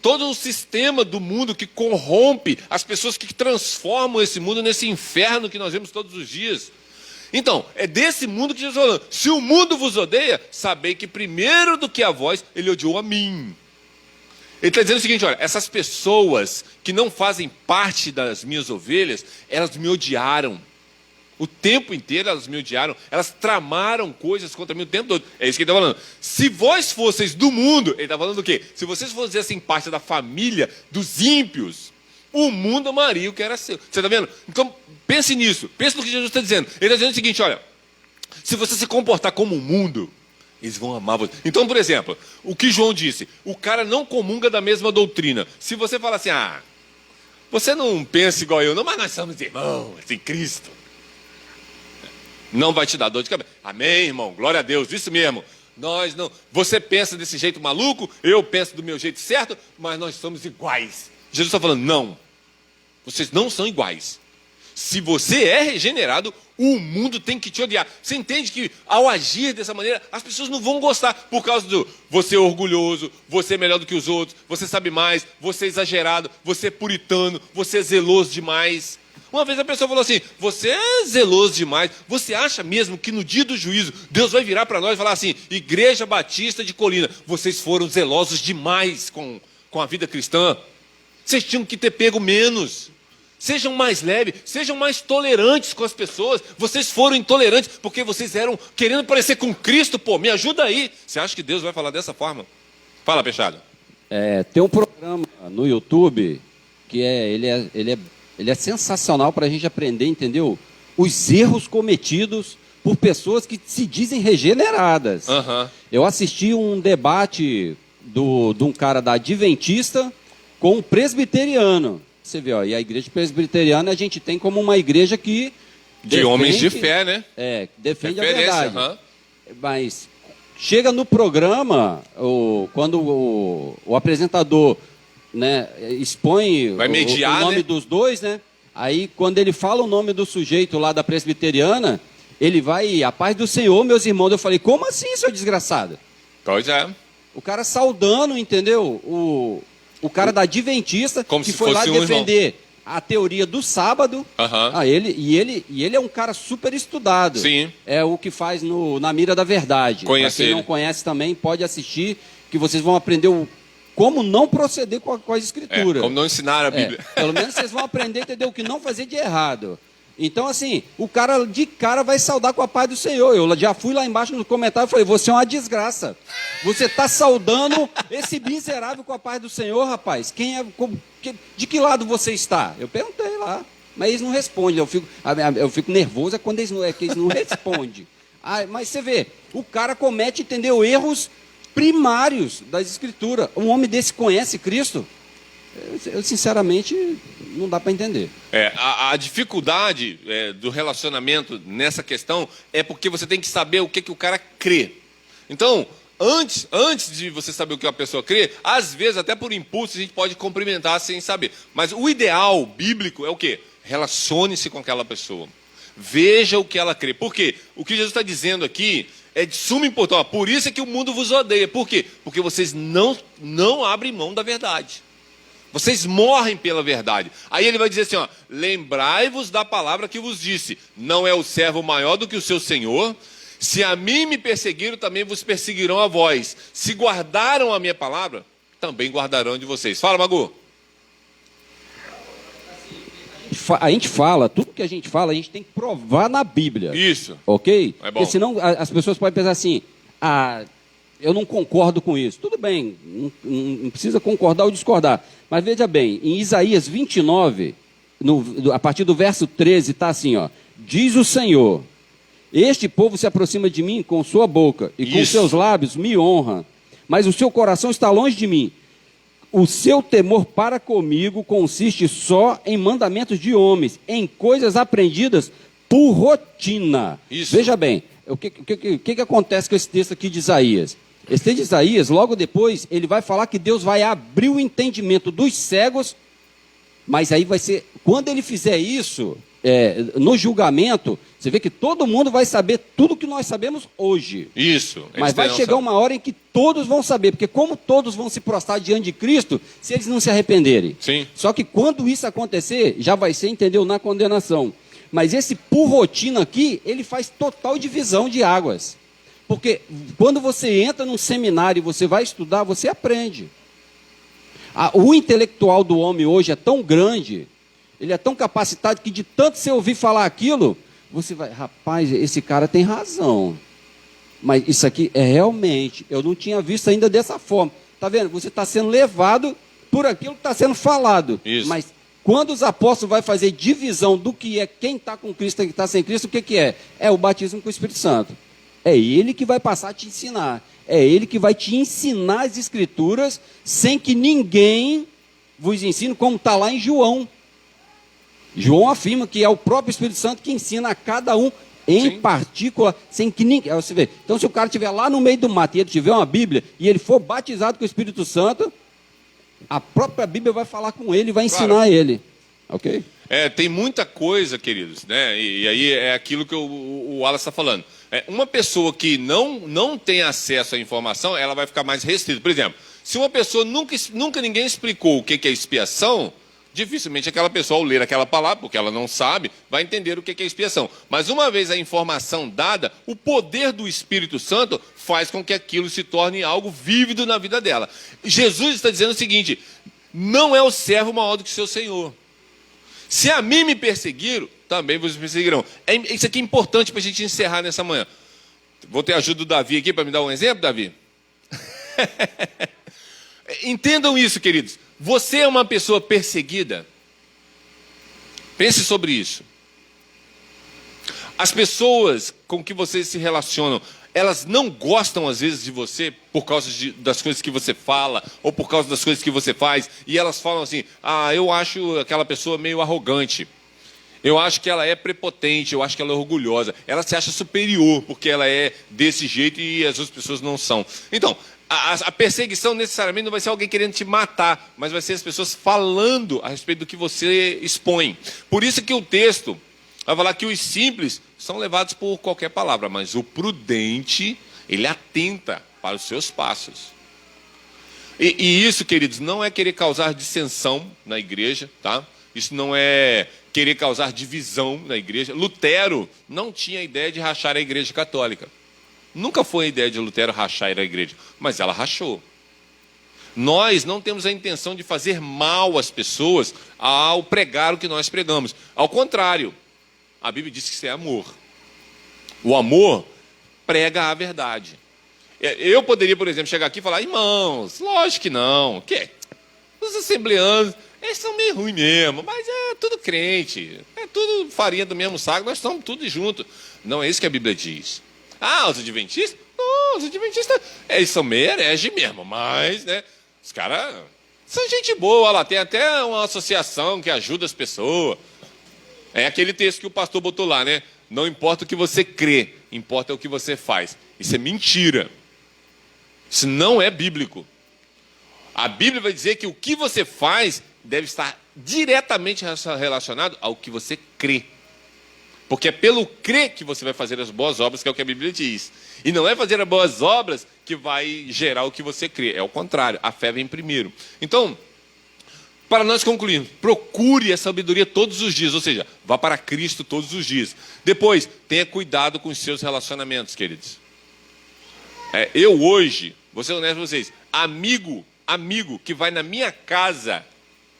Todo o sistema do mundo que corrompe as pessoas que transformam esse mundo nesse inferno que nós vemos todos os dias. Então, é desse mundo que Jesus está falando. Se o mundo vos odeia, sabei que primeiro do que a vós, ele odiou a mim. Ele está dizendo o seguinte, olha, essas pessoas que não fazem parte das minhas ovelhas, elas me odiaram. O tempo inteiro elas me odiaram, elas tramaram coisas contra mim o tempo todo. É isso que ele está falando. Se vós fosseis do mundo, ele está falando do quê? Se vocês fossem parte da família dos ímpios, o mundo amaria o que era seu. Você está vendo? Então, pense nisso. Pense no que Jesus está dizendo. Ele está dizendo o seguinte, olha, se você se comportar como o mundo, eles vão amar você. Então, por exemplo, o que João disse, o cara não comunga da mesma doutrina. Se você fala assim, você não pensa igual eu, não, mas nós somos irmãos em Cristo. Não vai te dar dor de cabeça. Amém, irmão? Glória a Deus, isso mesmo. Nós não. Você pensa desse jeito maluco, eu penso do meu jeito certo, mas nós somos iguais. Jesus está falando, não. Vocês não são iguais. Se você é regenerado, o mundo tem que te odiar. Você entende que ao agir dessa maneira, as pessoas não vão gostar por causa do você é orgulhoso, você é melhor do que os outros, você sabe mais, você é exagerado, você é puritano, você é zeloso demais. Uma vez a pessoa falou assim, você é zeloso demais, você acha mesmo que no dia do juízo, Deus vai virar para nós e falar assim, Igreja Batista de Colina, vocês foram zelosos demais com a vida cristã, vocês tinham que ter pego menos, sejam mais leves, sejam mais tolerantes com as pessoas, vocês foram intolerantes porque vocês eram querendo parecer com Cristo, me ajuda aí. Você acha que Deus vai falar dessa forma? Fala, Peixado. Tem um programa no YouTube que ele é sensacional para a gente aprender, entendeu? Os erros cometidos por pessoas que se dizem regeneradas. Eu assisti um debate de um cara da Adventista com um presbiteriano. Você vê, e a igreja presbiteriana a gente tem como uma igreja que de homens de fé, né? Defende a verdade. Mas chega no programa, quando o apresentador, né, expõe vai mediar, o nome, né, dos dois, né? Aí quando ele fala o nome do sujeito lá da presbiteriana, ele vai, a paz do Senhor, meus irmãos. Eu falei, como assim, seu desgraçado? Pois é. O cara saudando, entendeu? O cara da Adventista, Como que se foi lá fosse um defender a teoria do sábado. Aham. Ele é um cara super estudado. Sim. É o que faz Na Mira da Verdade. Conheço Pra quem não ele. conhece também, pode assistir, que vocês vão aprender como não proceder com as escrituras. Como não ensinar a Bíblia. Pelo menos vocês vão aprender, entendeu? O que não fazer de errado. Então, assim, o cara de cara vai saudar com a paz do Senhor. Eu já fui lá embaixo no comentário e falei, você é uma desgraça. Você está saudando esse miserável com a paz do Senhor, rapaz. De que lado você está? Eu perguntei lá. Mas eles não respondem. Eu fico nervoso quando eles não respondem. Mas você vê, o cara comete, entendeu, erros primários das escrituras. Um homem desse conhece Cristo? Eu sinceramente, não dá para entender. A dificuldade do relacionamento nessa questão é porque você tem que saber o que o cara crê. Então, antes de você saber o que a pessoa crê, às vezes, até por impulso, a gente pode cumprimentar sem saber. Mas o ideal bíblico é o quê? Relacione-se com aquela pessoa. Veja o que ela crê. Por quê? O que Jesus está dizendo aqui é de suma importância. Por isso é que o mundo vos odeia. Por quê? Porque vocês não abrem mão da verdade. Vocês morrem pela verdade. Aí ele vai dizer assim, ó, lembrai-vos da palavra que vos disse, não é o servo maior do que o seu senhor? Se a mim me perseguiram, também vos perseguirão a vós. Se guardaram a minha palavra, também guardarão de vocês. Fala, Magu. A gente fala, tudo que a gente fala, a gente tem que provar na Bíblia. Isso. Ok? É bom. Porque senão as pessoas podem pensar assim, eu não concordo com isso. Tudo bem, não precisa concordar ou discordar. Mas veja bem, em Isaías 29, a partir do verso 13, está assim, ó. Diz o Senhor, este povo se aproxima de mim com sua boca e com Isso. seus lábios me honra, mas o seu coração está longe de mim. O seu temor para comigo consiste só em mandamentos de homens, em coisas aprendidas por rotina. Isso. Veja bem, o que acontece com esse texto aqui de Isaías? Esse texto de Isaías, logo depois, ele vai falar que Deus vai abrir o entendimento dos cegos, mas aí vai ser, quando ele fizer isso, no julgamento, você vê que todo mundo vai saber tudo que nós sabemos hoje. Isso. Mas vai chegar uma hora em que todos vão saber, porque como todos vão se prostrar diante de Cristo, se eles não se arrependerem. Sim. Só que quando isso acontecer, já vai ser, entendeu, na condenação. Mas esse por rotina aqui, ele faz total divisão de águas. Porque quando você entra num seminário e você vai estudar, você aprende. O intelectual do homem hoje é tão grande, ele é tão capacitado que de tanto você ouvir falar aquilo, você vai, rapaz, esse cara tem razão. Mas isso aqui é realmente, eu não tinha visto ainda dessa forma. Está vendo? Você está sendo levado por aquilo que está sendo falado. Isso. Mas quando os apóstolos vão fazer divisão do que é quem está com Cristo e quem está sem Cristo, o que é? É o batismo com o Espírito Santo. É ele que vai passar a te ensinar. É ele que vai te ensinar as Escrituras sem que ninguém vos ensine, como está lá em João. João afirma que é o próprio Espírito Santo que ensina a cada um em Sim. particular, sem que ninguém... Você vê. Então, se o cara estiver lá no meio do mato e ele tiver uma Bíblia e ele for batizado com o Espírito Santo, a própria Bíblia vai falar com ele e vai ensinar ele. Ok? Tem muita coisa, queridos, né? E aí é aquilo que o Wallace está falando. Uma pessoa que não tem acesso à informação, ela vai ficar mais restrita. Por exemplo, se uma pessoa nunca ninguém explicou o que é expiação, dificilmente aquela pessoa, ao ler aquela palavra, porque ela não sabe, vai entender o que é expiação. Mas uma vez a informação dada, o poder do Espírito Santo faz com que aquilo se torne algo vívido na vida dela. Jesus está dizendo o seguinte, não é o servo maior do que o seu Senhor. Se a mim me perseguiram, também vos perseguirão. Isso aqui é importante para a gente encerrar nessa manhã. Vou ter a ajuda do Davi aqui para me dar um exemplo, Davi? Entendam isso, queridos. Você é uma pessoa perseguida? Pense sobre isso. As pessoas com que você se relacionam, elas não gostam às vezes de você por causa das coisas que você fala ou por causa das coisas que você faz, e elas falam assim, eu acho aquela pessoa meio arrogante, eu acho que ela é prepotente, eu acho que ela é orgulhosa, ela se acha superior porque ela é desse jeito e as outras pessoas não são. Então, a perseguição necessariamente não vai ser alguém querendo te matar, mas vai ser as pessoas falando a respeito do que você expõe. Por isso que o texto vai falar que os simples são levados por qualquer palavra, mas o prudente, ele atenta para os seus passos. E isso, queridos, não é querer causar dissensão na igreja, tá? Isso não é querer causar divisão na igreja. Lutero não tinha a ideia de rachar a igreja católica. Nunca foi a ideia de Lutero rachar a igreja, mas ela rachou. Nós não temos a intenção de fazer mal às pessoas ao pregar o que nós pregamos. Ao contrário, a Bíblia diz que isso é amor. O amor prega a verdade. Eu poderia, por exemplo, chegar aqui e falar: irmãos, lógico que não. O quê? Os assembleanos, eles são meio ruins mesmo, mas é tudo crente. É tudo farinha do mesmo saco, nós estamos tudo juntos. Não é isso que a Bíblia diz. Ah, os adventistas? Não, os adventistas, eles são meio herege mesmo, mas, né, os caras são gente boa lá. Tem até uma associação que ajuda as pessoas. É aquele texto que o pastor botou lá, né? Não importa o que você crê, importa o que você faz. Isso é mentira. Isso não é bíblico. A Bíblia vai dizer que o que você faz deve estar diretamente relacionado ao que você crê. Porque é pelo crer que você vai fazer as boas obras, que é o que a Bíblia diz. E não é fazer as boas obras que vai gerar o que você crê. É o contrário, a fé vem primeiro. Então, para nós concluirmos, procure a sabedoria todos os dias, ou seja, vá para Cristo todos os dias. Depois, tenha cuidado com os seus relacionamentos, queridos. Eu hoje, vou ser honesto com vocês, amigo que vai na minha casa,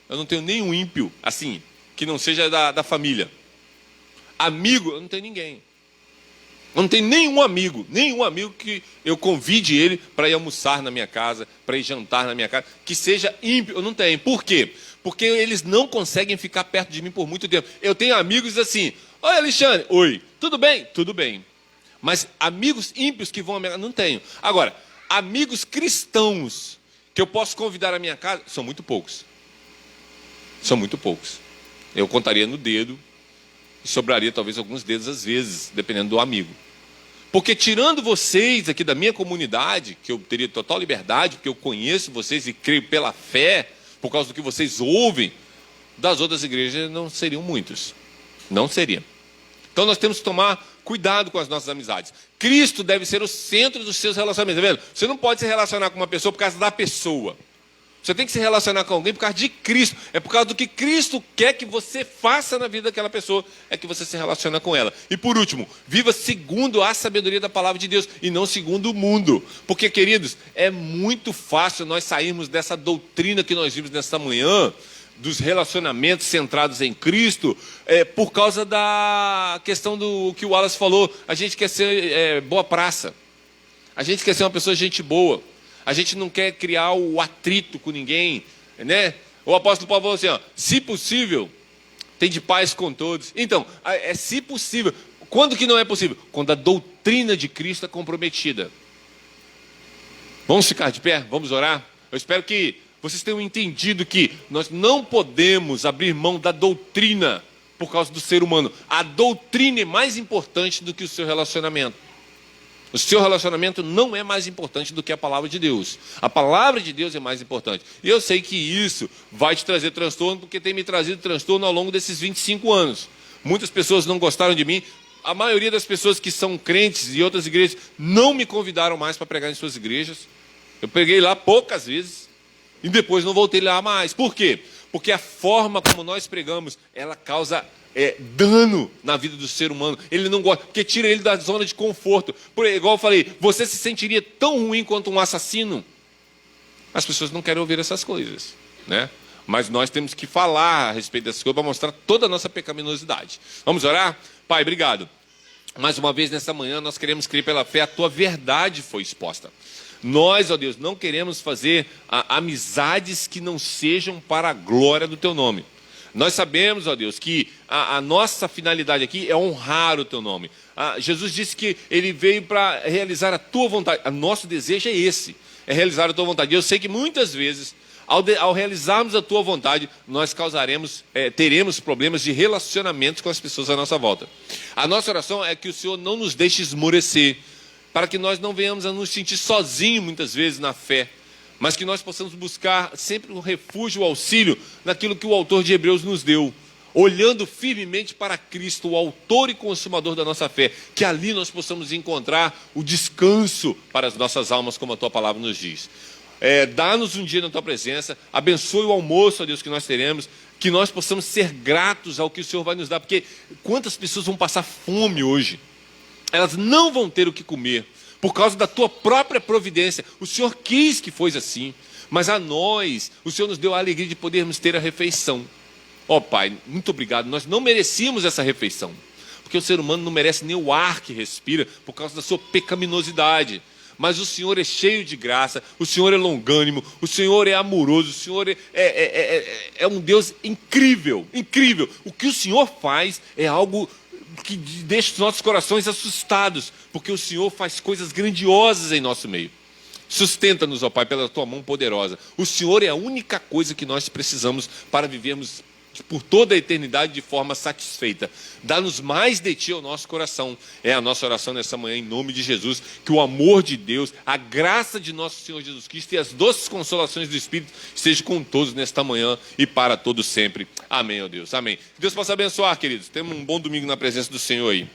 eu não tenho nenhum ímpio, assim, que não seja da família. Amigo, eu não tenho ninguém. Eu não tenho nenhum amigo que eu convide ele para ir almoçar na minha casa, para ir jantar na minha casa, que seja ímpio, eu não tenho. Por quê? Porque eles não conseguem ficar perto de mim por muito tempo. Eu tenho amigos assim: oi, Alexandre, oi, tudo bem? Tudo bem. Mas amigos ímpios que vão à minha casa, não tenho. Agora, amigos cristãos que eu posso convidar à minha casa, são muito poucos. São muito poucos. Eu contaria no dedo, e sobraria talvez alguns dedos às vezes, dependendo do amigo. Porque tirando vocês aqui da minha comunidade, que eu teria total liberdade, porque eu conheço vocês e creio pela fé, por causa do que vocês ouvem, das outras igrejas não seriam muitos. Não seriam. Então nós temos que tomar cuidado com as nossas amizades. Cristo deve ser o centro dos seus relacionamentos. Tá vendo? Você não pode se relacionar com uma pessoa por causa da pessoa. Você tem que se relacionar com alguém por causa de Cristo. É por causa do que Cristo quer que você faça na vida daquela pessoa, é que você se relaciona com ela. E por último, viva segundo a sabedoria da palavra de Deus e não segundo o mundo. Porque, queridos, é muito fácil nós sairmos dessa doutrina que nós vimos nesta manhã, dos relacionamentos centrados em Cristo, por causa da questão do que o Wallace falou. A gente quer ser boa praça. A gente quer ser uma pessoa gente boa. A gente não quer criar o atrito com ninguém, né? O apóstolo Paulo falou assim, ó: se possível, tem de paz com todos. Então, se possível. Quando que não é possível? Quando a doutrina de Cristo é comprometida. Vamos ficar de pé? Vamos orar? Eu espero que vocês tenham entendido que nós não podemos abrir mão da doutrina por causa do ser humano. A doutrina é mais importante do que o seu relacionamento. O seu relacionamento não é mais importante do que a palavra de Deus. A palavra de Deus é mais importante. E eu sei que isso vai te trazer transtorno, porque tem me trazido transtorno ao longo desses 25 anos. Muitas pessoas não gostaram de mim. A maioria das pessoas que são crentes e outras igrejas não me convidaram mais para pregar em suas igrejas. Eu preguei lá poucas vezes e depois não voltei lá mais. Por quê? Porque a forma como nós pregamos, ela causa dano na vida do ser humano. Ele não gosta, porque tira ele da zona de conforto. Igual eu falei, você se sentiria tão ruim quanto um assassino? As pessoas não querem ouvir essas coisas, né? Mas nós temos que falar a respeito dessas coisas para mostrar toda a nossa pecaminosidade. Vamos orar? Pai, obrigado. Mais uma vez nessa manhã nós queremos crer pela fé, a tua verdade foi exposta. Nós, ó Deus, não queremos fazer amizades que não sejam para a glória do teu nome. Nós sabemos, ó Deus, que a nossa finalidade aqui é honrar o teu nome. Jesus disse que ele veio para realizar a tua vontade. O nosso desejo é esse, é realizar a tua vontade. E eu sei que muitas vezes, ao realizarmos a tua vontade, nós teremos problemas de relacionamento com as pessoas à nossa volta. A nossa oração é que o Senhor não nos deixe esmorecer, para que nós não venhamos a nos sentir sozinhos muitas vezes na fé, mas que nós possamos buscar sempre um refúgio, o auxílio naquilo que o autor de Hebreus nos deu, olhando firmemente para Cristo, o autor e consumador da nossa fé, que ali nós possamos encontrar o descanso para as nossas almas, como a tua palavra nos diz. dá-nos um dia na tua presença, abençoe o almoço, ó Deus, que nós teremos, que nós possamos ser gratos ao que o Senhor vai nos dar, porque quantas pessoas vão passar fome hoje? Elas não vão ter o que comer, por causa da tua própria providência. O Senhor quis que fosse assim, mas a nós, o Senhor nos deu a alegria de podermos ter a refeição. Ó Pai, muito obrigado, nós não merecíamos essa refeição, porque o ser humano não merece nem o ar que respira, por causa da sua pecaminosidade. Mas o Senhor é cheio de graça, o Senhor é longânimo, o Senhor é amoroso, o Senhor é um Deus incrível, incrível. O que o Senhor faz é algo que deixa os nossos corações assustados, porque o Senhor faz coisas grandiosas em nosso meio. Sustenta-nos, ó Pai, pela tua mão poderosa. O Senhor é a única coisa que nós precisamos para vivermos por toda a eternidade de forma satisfeita. Dá-nos mais de Ti ao nosso coração. É a nossa oração nessa manhã, em nome de Jesus. Que o amor de Deus, a graça de nosso Senhor Jesus Cristo e as doces consolações do Espírito estejam com todos nesta manhã e para todos sempre. Amém, ó Deus. Amém. Que Deus possa abençoar, queridos. Temos um bom domingo na presença do Senhor aí.